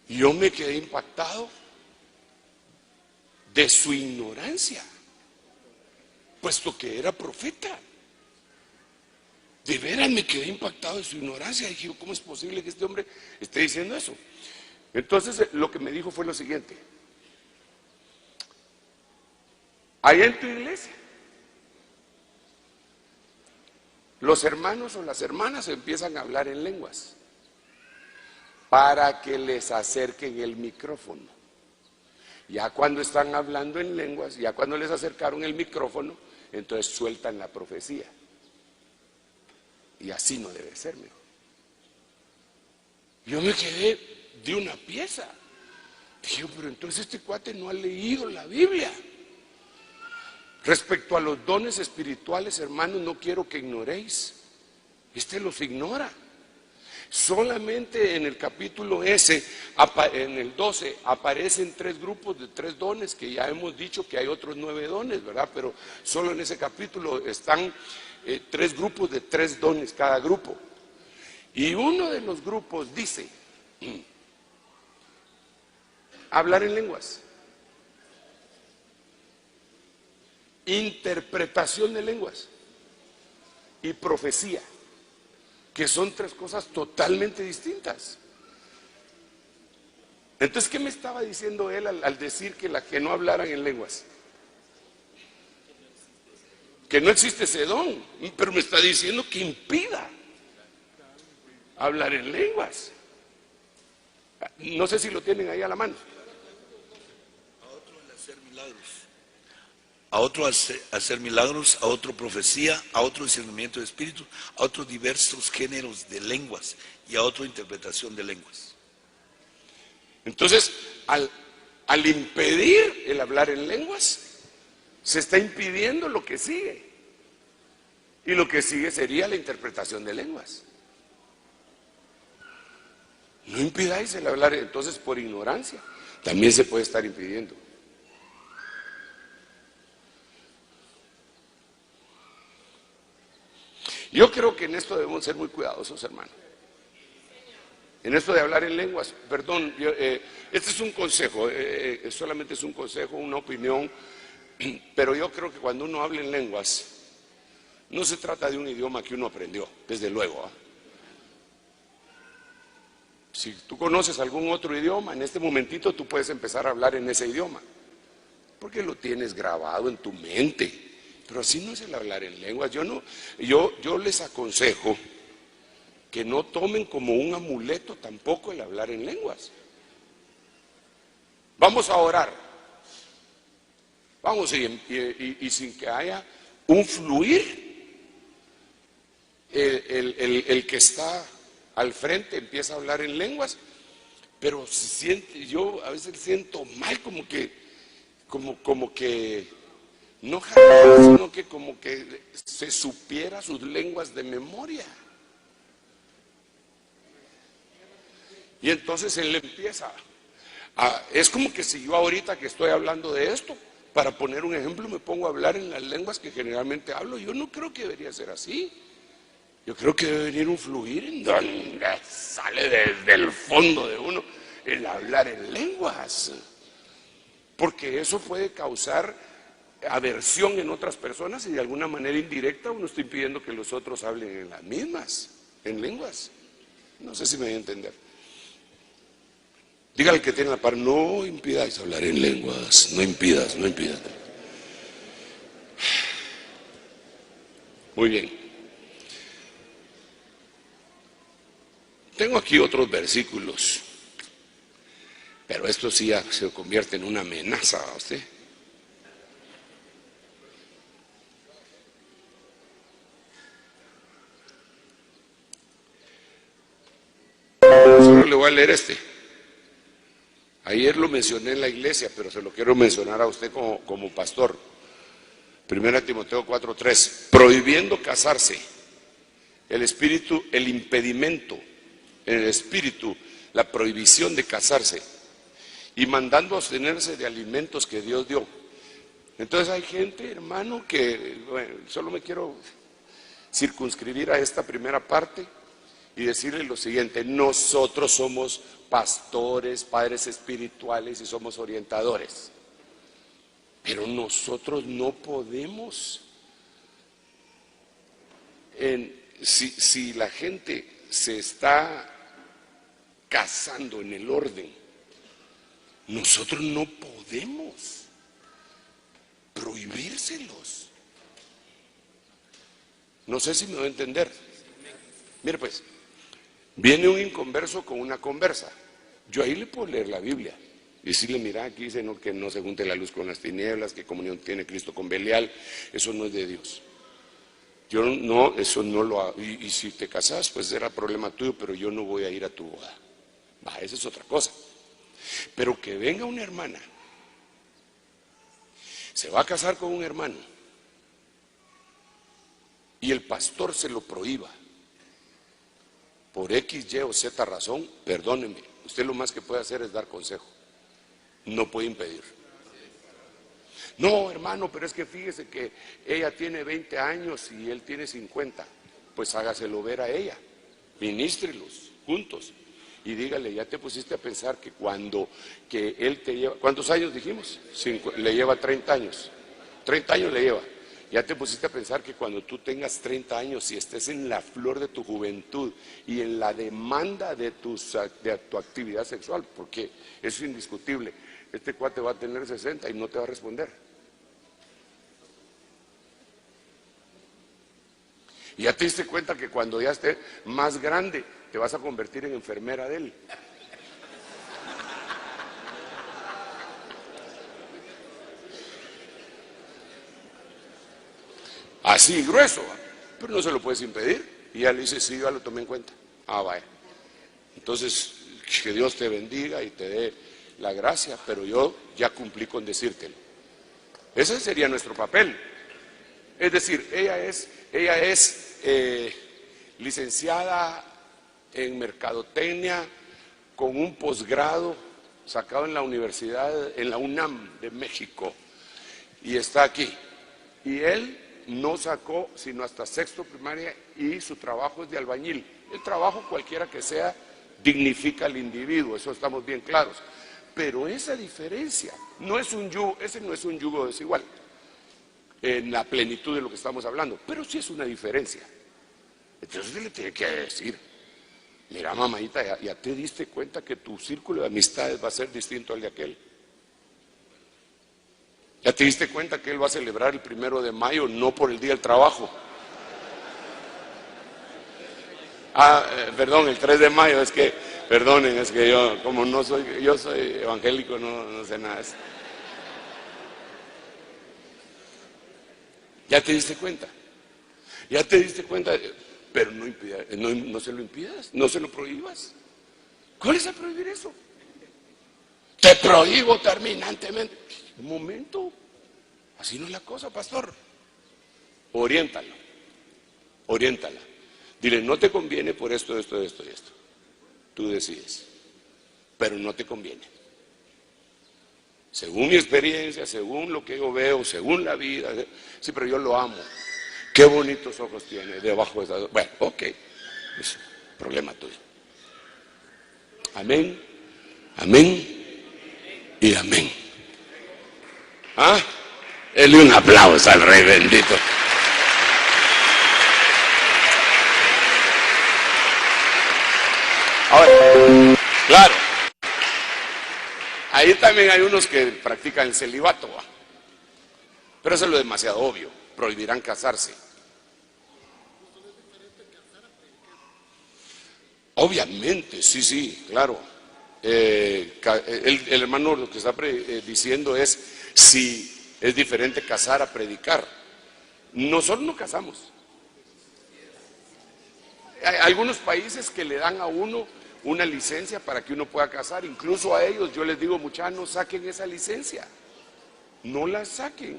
y yo me quedé impactado de su ignorancia, puesto que era profeta. De veras me quedé impactado de su ignorancia. Dije, ¿cómo es posible que este hombre esté diciendo eso? Entonces lo que me dijo fue lo siguiente: allá en tu iglesia, los hermanos o las hermanas empiezan a hablar en lenguas para que les acerquen el micrófono. Ya cuando están hablando en lenguas, ya cuando les acercaron el micrófono, entonces sueltan la profecía. Y así no debe ser, mejor. Yo me quedé de una pieza. Dije, pero entonces este cuate no ha leído la Biblia. Respecto a los dones espirituales, hermanos, no quiero que ignoréis. Este los ignora. Solamente en el capítulo ese, en el 12, aparecen 3 grupos de 3 dones, que ya hemos dicho que hay otros 9 dones, ¿verdad? Pero solo en ese capítulo están 3 grupos de 3 dones cada grupo. Y uno de los grupos dice, hablar en lenguas, interpretación de lenguas y profecía, que son 3 cosas totalmente distintas. Entonces, ¿qué me estaba diciendo él al decir que no hablaran en lenguas? Que no existe ese don, pero me está diciendo que impida hablar en lenguas. No sé si lo tienen ahí a la mano. A otro el hacer milagros, a otro hacer milagros, a otro profecía, a otro discernimiento de espíritu, a otros diversos géneros de lenguas y a otro interpretación de lenguas. Entonces, al impedir el hablar en lenguas, se está impidiendo lo que sigue. Y lo que sigue sería la interpretación de lenguas. No impidáis el hablar, entonces por ignorancia también se puede estar impidiendo. Yo creo que en esto debemos ser muy cuidadosos, hermano. En esto de hablar en lenguas, perdón, este es un consejo, solamente es un consejo, una opinión, pero yo creo que cuando uno habla en lenguas, no se trata de un idioma que uno aprendió, desde luego, ¿eh? Si tú conoces algún otro idioma, en este momentito tú puedes empezar a hablar en ese idioma, porque lo tienes grabado en tu mente. Pero así no es el hablar en lenguas. Yo les aconsejo que no tomen como un amuleto tampoco el hablar en lenguas. Vamos a orar. Vamos y sin que haya un fluir, el que está al frente empieza a hablar en lenguas, pero se siente, yo a veces siento mal como que no jalaba, sino que como que se supiera sus lenguas de memoria. Y entonces él empieza es como que si yo ahorita que estoy hablando de esto, para poner un ejemplo, me pongo a hablar en las lenguas que generalmente hablo. Yo no creo que debería ser así. Yo creo que debe venir un fluir en donde sale desde el fondo de uno el hablar en lenguas, porque eso puede causar aversión en otras personas y de alguna manera indirecta uno está impidiendo que los otros hablen en las mismas, en lenguas. No sé si me voy a entender. Dígale que tiene la par, no impidáis hablar en lenguas, no impidas. Muy bien. Tengo aquí otros versículos, pero esto sí ya se convierte en una amenaza a usted. Solo le voy a leer este. Ayer lo mencioné en la iglesia, pero se lo quiero mencionar a usted como pastor. 1 Timoteo 4:3. Prohibiendo casarse, el espíritu, el impedimento en el espíritu, la prohibición de casarse, y mandando abstenerse de alimentos que Dios dio. Entonces hay gente, hermano, que solo me quiero circunscribir a esta primera parte y decirle lo siguiente: nosotros somos pastores, padres espirituales y somos orientadores, pero nosotros no podemos, si la gente se está casando en el orden, nosotros no podemos prohibírselos. No sé si me va a entender. Mire pues, viene un inconverso con una conversa. Yo ahí le puedo leer la Biblia y decirle: mira, aquí dice que no se junte la luz con las tinieblas, que comunión tiene Cristo con Belial. Eso no es de Dios. Yo no, eso no lo hago. Y si te casas, pues era problema tuyo, pero yo no voy a ir a tu boda. Esa es otra cosa. Pero que venga una hermana, se va a casar con un hermano y el pastor se lo prohíba por X, Y o Z razón, perdóneme, usted lo más que puede hacer es dar consejo, no puede impedir. No, hermano, pero es que fíjese que ella tiene 20 años y él tiene 50, pues hágaselo ver a ella, ministrelos juntos y dígale: ya te pusiste a pensar que que él te lleva, ¿cuántos años dijimos? Le lleva 30 años, 30 años le lleva. Ya te pusiste a pensar que cuando tú tengas 30 años y estés en la flor de tu juventud y en la demanda de tu actividad sexual, porque eso es indiscutible, este cuate va a tener 60 y no te va a responder. Y ya te diste cuenta que cuando ya esté más grande te vas a convertir en enfermera de él. Así, grueso, pero no se lo puedes impedir. Y ya le dice: sí, ya lo tomé en cuenta. Vaya. Entonces, que Dios te bendiga y te dé la gracia, pero yo ya cumplí con decírtelo. Ese sería nuestro papel. Es decir, ella es licenciada en mercadotecnia con un posgrado sacado en la universidad, en la UNAM de México, y está aquí. Y él no sacó sino hasta sexto primaria y su trabajo es de albañil. El trabajo, cualquiera que sea, dignifica al individuo, eso estamos bien claros. Pero esa diferencia no es un yugo, ese no es un yugo desigual en la plenitud de lo que estamos hablando, pero sí es una diferencia. Entonces usted le tiene que decir, mira mamadita, ya te diste cuenta que tu círculo de amistades va a ser distinto al de aquel. Ya te diste cuenta que él va a celebrar el 1 de mayo, no por el Día del Trabajo. Perdón, el 3 de mayo, es que, perdonen, es que yo, como no soy, yo soy evangélico, no sé nada de eso. ¿Ya te diste cuenta? ¿Ya te diste cuenta? Pero no se lo impidas, no se lo prohíbas. ¿Cuál es a prohibir eso? Te prohíbo terminantemente. Un momento, así no es la cosa, pastor. Oriéntala. Dile, no te conviene por esto y esto. Tú decides, pero no te conviene. Según mi experiencia, según lo que yo veo, según la vida, sí, pero yo lo amo. Qué bonitos ojos tiene debajo de esa. Bueno, ok, es problema tuyo. Amén, amén y amén. ¿Ah? Dele un aplauso al Rey bendito. Ahora, claro, ahí también hay unos que practican el celibato, ¿va? Pero eso es lo demasiado obvio, prohibirán casarse. Obviamente, sí, claro. El hermano lo que está diciendo es si es diferente casar a predicar. Nosotros no casamos. Hay algunos países que le dan a uno una licencia para que uno pueda casar, incluso a ellos yo les digo, muchachos, no saquen esa licencia, no la saquen.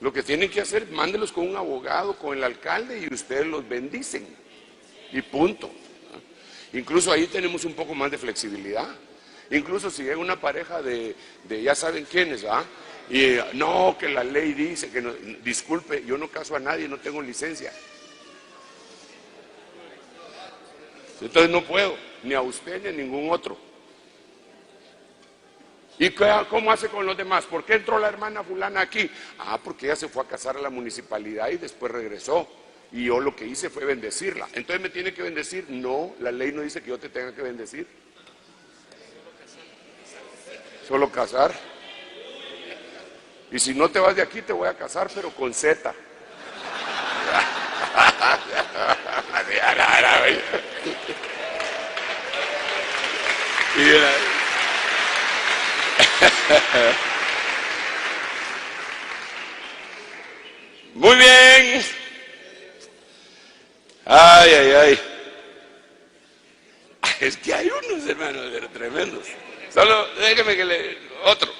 Lo que tienen que hacer, mándelos con un abogado, con el alcalde y ustedes los bendicen y punto. Incluso ahí tenemos un poco más de flexibilidad. Incluso si hay una pareja de ya saben quiénes, ¿ah? Y no, que la ley dice que no, disculpe, yo no caso a nadie, no tengo licencia. Entonces no puedo, ni a usted ni a ningún otro. ¿Y cómo hace con los demás? ¿Por qué entró la hermana fulana aquí? Porque ella se fue a casar a la municipalidad y después regresó. Y yo lo que hice fue bendecirla. Entonces me tiene que bendecir. No, la ley no dice que yo te tenga que bendecir. Solo casar. Y si no te vas de aquí te voy a casar, pero con Z. Muy bien. Ay. Es que hay unos hermanos tremendos. Solo déjeme que otro.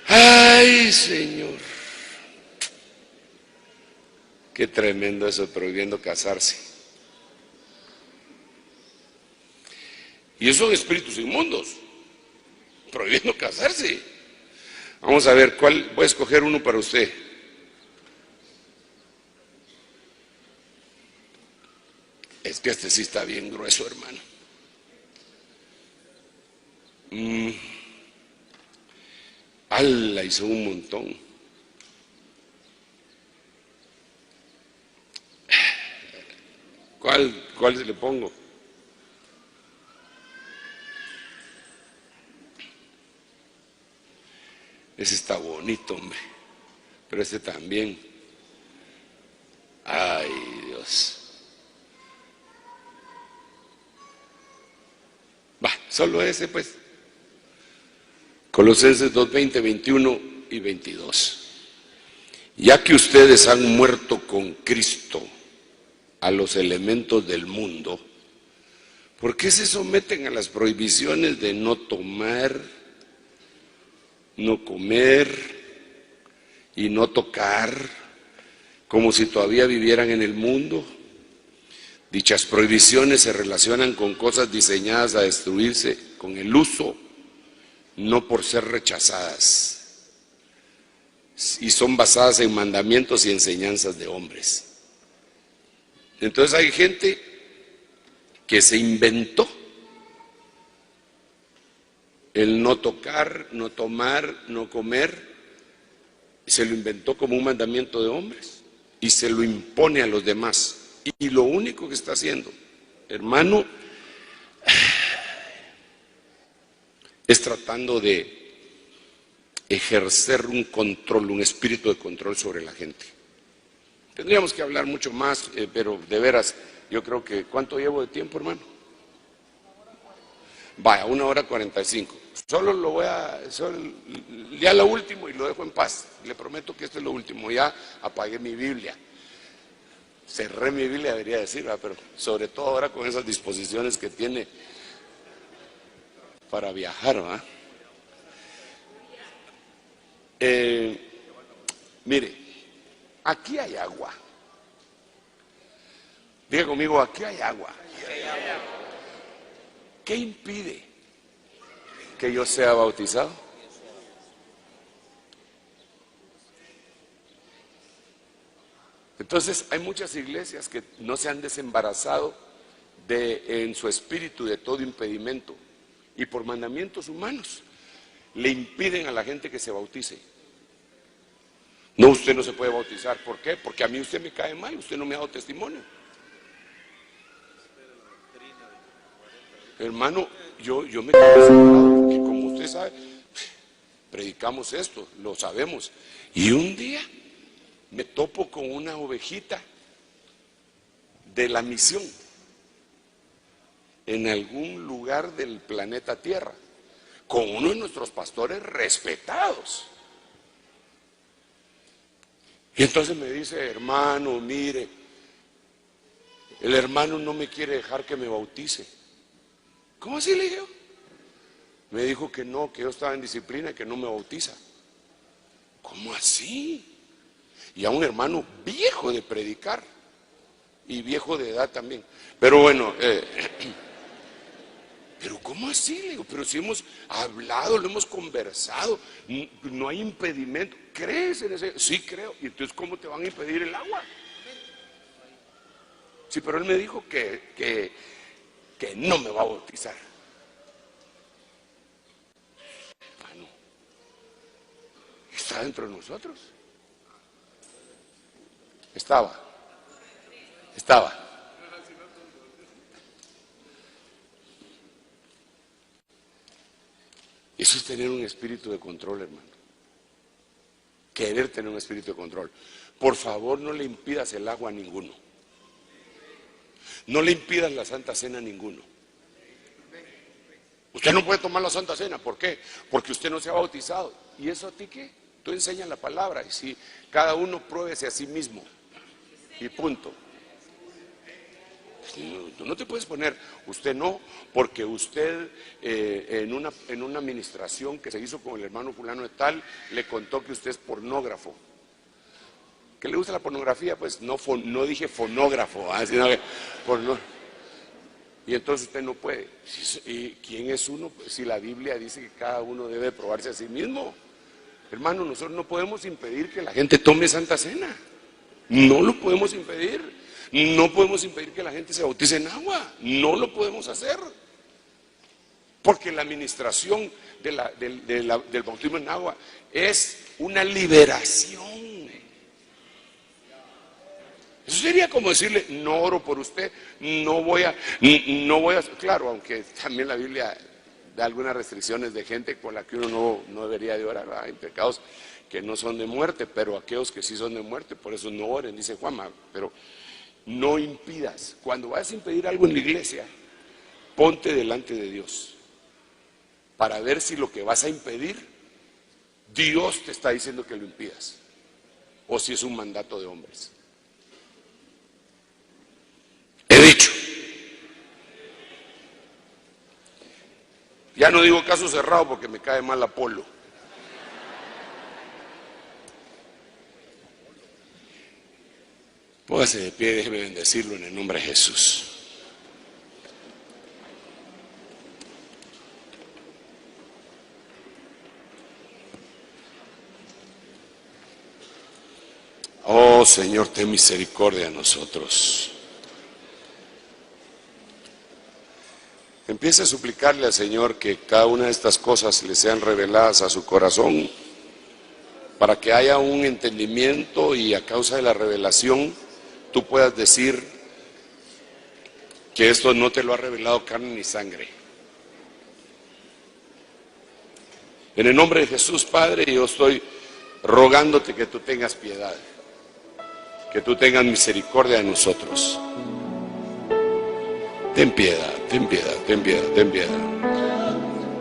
Ay, Señor. Qué tremendo eso, prohibiendo casarse. Y esos son espíritus inmundos, prohibiendo casarse. Vamos a ver, voy a escoger uno para usted. Es que este sí está bien grueso, hermano. Hizo un montón. ¿Cuál le pongo? Ese está bonito, hombre. Pero ese también. Ay, Dios. Solo ese, pues. Colosenses 2, 20, 21 y 22. Ya que ustedes han muerto con Cristo a los elementos del mundo, ¿por qué se someten a las prohibiciones de no tomar, no comer y no tocar, como si todavía vivieran en el mundo? Dichas prohibiciones se relacionan con cosas diseñadas a destruirse con el uso, no por ser rechazadas, y son basadas en mandamientos y enseñanzas de hombres. Entonces hay gente que se inventó el no tocar, no tomar, no comer, se lo inventó como un mandamiento de hombres y se lo impone a los demás. Y lo único que está haciendo, hermano, es tratando de ejercer un control, un espíritu de control sobre la gente. Tendríamos que hablar mucho más, pero de veras, yo creo que, ¿cuánto llevo de tiempo, hermano? Vaya, 1:45. Solo lo voy a, ya lo último y lo dejo en paz. Le prometo que esto es lo último. Ya apagué mi Biblia. Cerré mi Biblia, debería decir, ¿verdad? Pero sobre todo ahora con esas disposiciones que tiene para viajar, ¿verdad? Mire, aquí hay agua. Diga conmigo, aquí hay agua. ¿Qué impide que yo sea bautizado? Entonces hay muchas iglesias que no se han desembarazado en su espíritu de todo impedimento y por mandamientos humanos le impiden a la gente que se bautice. No, usted no se puede bautizar. ¿Por qué? Porque a mí usted me cae mal, usted no me ha dado testimonio. Hermano, yo me quedo asombrado porque como usted sabe, predicamos esto, lo sabemos. Y un día me topo con una ovejita de la misión en algún lugar del planeta Tierra, con uno de nuestros pastores respetados. Y entonces me dice, hermano, mire, el hermano no me quiere dejar que me bautice. ¿Cómo así, le dije? Me dijo que no, que yo estaba en disciplina y que no me bautiza. ¿Cómo así? Y a un hermano viejo de predicar y viejo de edad también. Pero bueno, pero ¿cómo así? Le digo, pero si hemos hablado, lo hemos conversado, no hay impedimento. ¿Crees en ese? Sí, creo. ¿Y entonces cómo te van a impedir el agua? Sí, pero él me dijo que no me va a bautizar. Hermano, está dentro de nosotros. Estaba. Eso es tener un espíritu de control, hermano. Querer tener un espíritu de control. Por favor, no le impidas el agua a ninguno. No le impidas la Santa Cena a ninguno. Usted no puede tomar la Santa Cena. ¿Por qué? Porque usted no se ha bautizado. ¿Y eso a ti qué? Tú enseñas la palabra. Y si cada uno pruébese a sí mismo. Y punto. Tú no te puedes poner, usted no, porque usted en una administración que se hizo con el hermano fulano de tal, le contó que usted es pornógrafo. ¿Qué le gusta la pornografía? Pues no dije fonógrafo, sino que y entonces usted no puede. ¿Y quién es uno? Pues si la Biblia dice que cada uno debe probarse a sí mismo. Hermano, nosotros no podemos impedir que la gente tome Santa Cena. No lo podemos impedir. No podemos impedir que la gente se bautice en agua. No lo podemos hacer. Porque la administración del bautismo en agua es una liberación. Eso sería como decirle, no oro por usted, no voy a, claro, aunque también la Biblia da algunas restricciones de gente con la que uno no debería de orar, ¿verdad? Hay pecados que no son de muerte, pero aquellos que sí son de muerte, por eso no oren, dice Juanma, pero no impidas. Cuando vayas a impedir algo en la iglesia, ponte delante de Dios, para ver si lo que vas a impedir, Dios te está diciendo que lo impidas, o si es un mandato de hombres. He dicho. Ya no digo caso cerrado porque me cae mal Apolo. Póngase de pie, déjeme bendecirlo en el nombre de Jesús. Oh Señor, ten misericordia de nosotros. Empiece a suplicarle al Señor que cada una de estas cosas le sean reveladas a su corazón, para que haya un entendimiento y a causa de la revelación tú puedas decir que esto no te lo ha revelado carne ni sangre. En el nombre de Jesús, Padre, yo estoy rogándote que tú tengas piedad, que tú tengas misericordia de nosotros. Ten piedad, ten piedad, ten piedad, ten piedad,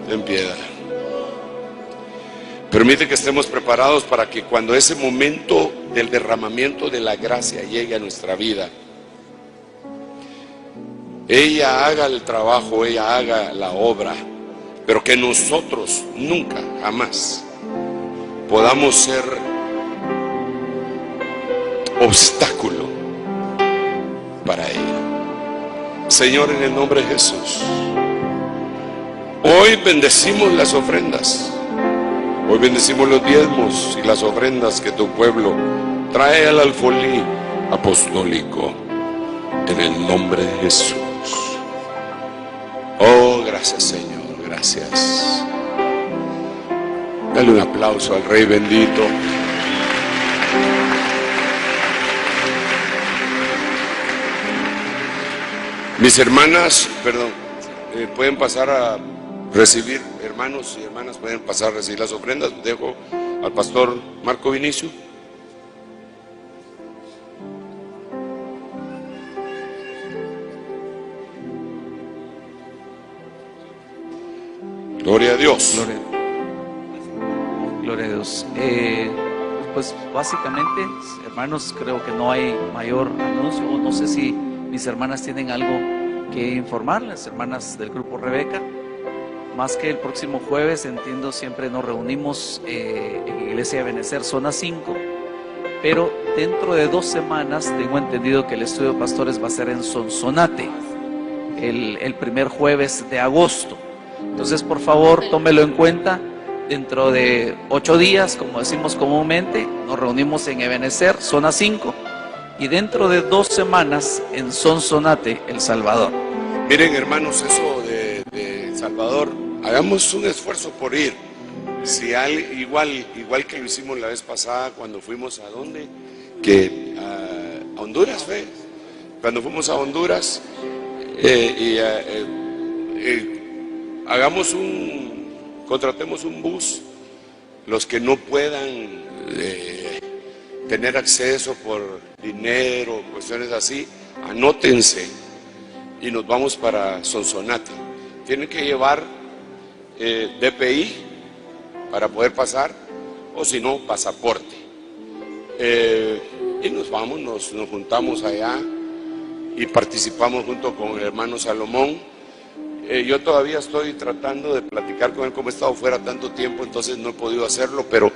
ten piedad. Permite que estemos preparados para que cuando ese momento del derramamiento de la gracia llegue a nuestra vida, ella haga el trabajo, ella haga la obra, pero que nosotros nunca, jamás podamos ser obstáculo para ella. Señor, en el nombre de Jesús, hoy bendecimos las ofrendas, hoy bendecimos los diezmos y las ofrendas que tu pueblo trae al alfolí apostólico, en el nombre de Jesús. Oh, gracias Señor, gracias. Dale un aplauso al Rey bendito. Mis hermanas, pueden pasar a recibir, hermanos y hermanas pueden pasar a recibir las ofrendas. Dejo al pastor Marco Vinicio. Gloria a Dios. Gloria a Dios. Pues básicamente, hermanos, creo que no hay mayor anuncio. No sé si mis hermanas tienen algo que informar, las hermanas del grupo Rebeca. Más que el próximo jueves, entiendo, siempre nos reunimos en Iglesia de Benecer, zona 5. Pero dentro de 2 semanas tengo entendido que el estudio de pastores va a ser en Sonsonate, el primer jueves de agosto. Entonces, por favor, tómelo en cuenta. Dentro de 8 días, como decimos comúnmente, nos reunimos en Ebenecer, zona 5, y dentro de 2 semanas en Sonsonate, El Salvador. Miren, hermanos, eso de El Salvador, hagamos un esfuerzo por ir. Si igual que lo hicimos la vez pasada cuando fuimos a ¿dónde? A Honduras, ¿ve? Cuando fuimos a Honduras, contratemos un bus. Los que no puedan tener acceso por dinero, cuestiones así, anótense y nos vamos para Sonsonate. Tienen que llevar DPI para poder pasar, o si no, pasaporte. Y nos vamos, nos juntamos allá y participamos junto con el hermano Salomón. Yo todavía estoy tratando de platicar con él, como he estado fuera tanto tiempo, entonces no he podido hacerlo, pero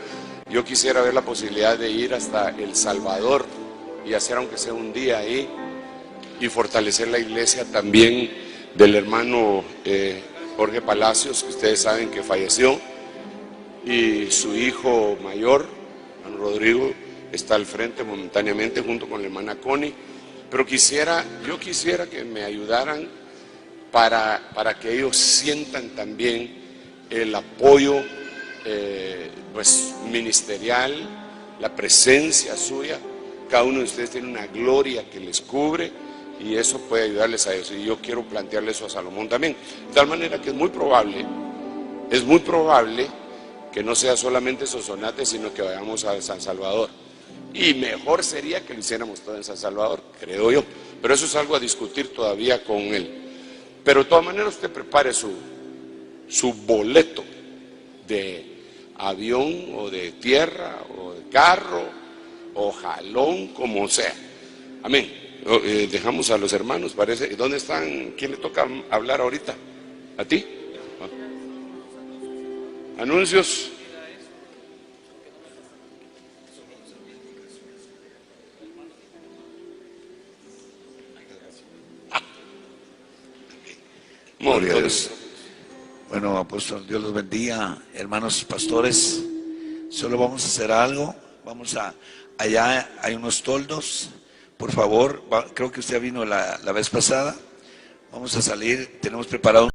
yo quisiera ver la posibilidad de ir hasta El Salvador y hacer aunque sea un día ahí y fortalecer la iglesia también del hermano Jorge Palacios, que ustedes saben que falleció, y su hijo mayor, hermano Rodrigo, está al frente momentáneamente junto con la hermana Connie, pero yo quisiera que me ayudaran para que ellos sientan también el apoyo pues ministerial, la presencia suya. Cada uno de ustedes tiene una gloria que les cubre y eso puede ayudarles a eso. Y yo quiero plantearle eso a Salomón también. De tal manera que es muy probable que no sea solamente Sonsonate, sino que vayamos a San Salvador. Y mejor sería que lo hiciéramos todo en San Salvador, creo yo. Pero eso es algo a discutir todavía con él. Pero de todas maneras usted prepare su boleto de avión o de tierra o de carro o jalón, como sea. Amén. Dejamos a los hermanos, parece. ¿Dónde están? ¿Quién le toca hablar ahorita? ¿A ti? Anuncios. Gloria a Dios. Bueno, apóstol, Dios los bendiga, hermanos pastores. Solo vamos a hacer algo. Allá hay unos toldos. Por favor, creo que usted vino la vez pasada. Vamos a salir, tenemos preparado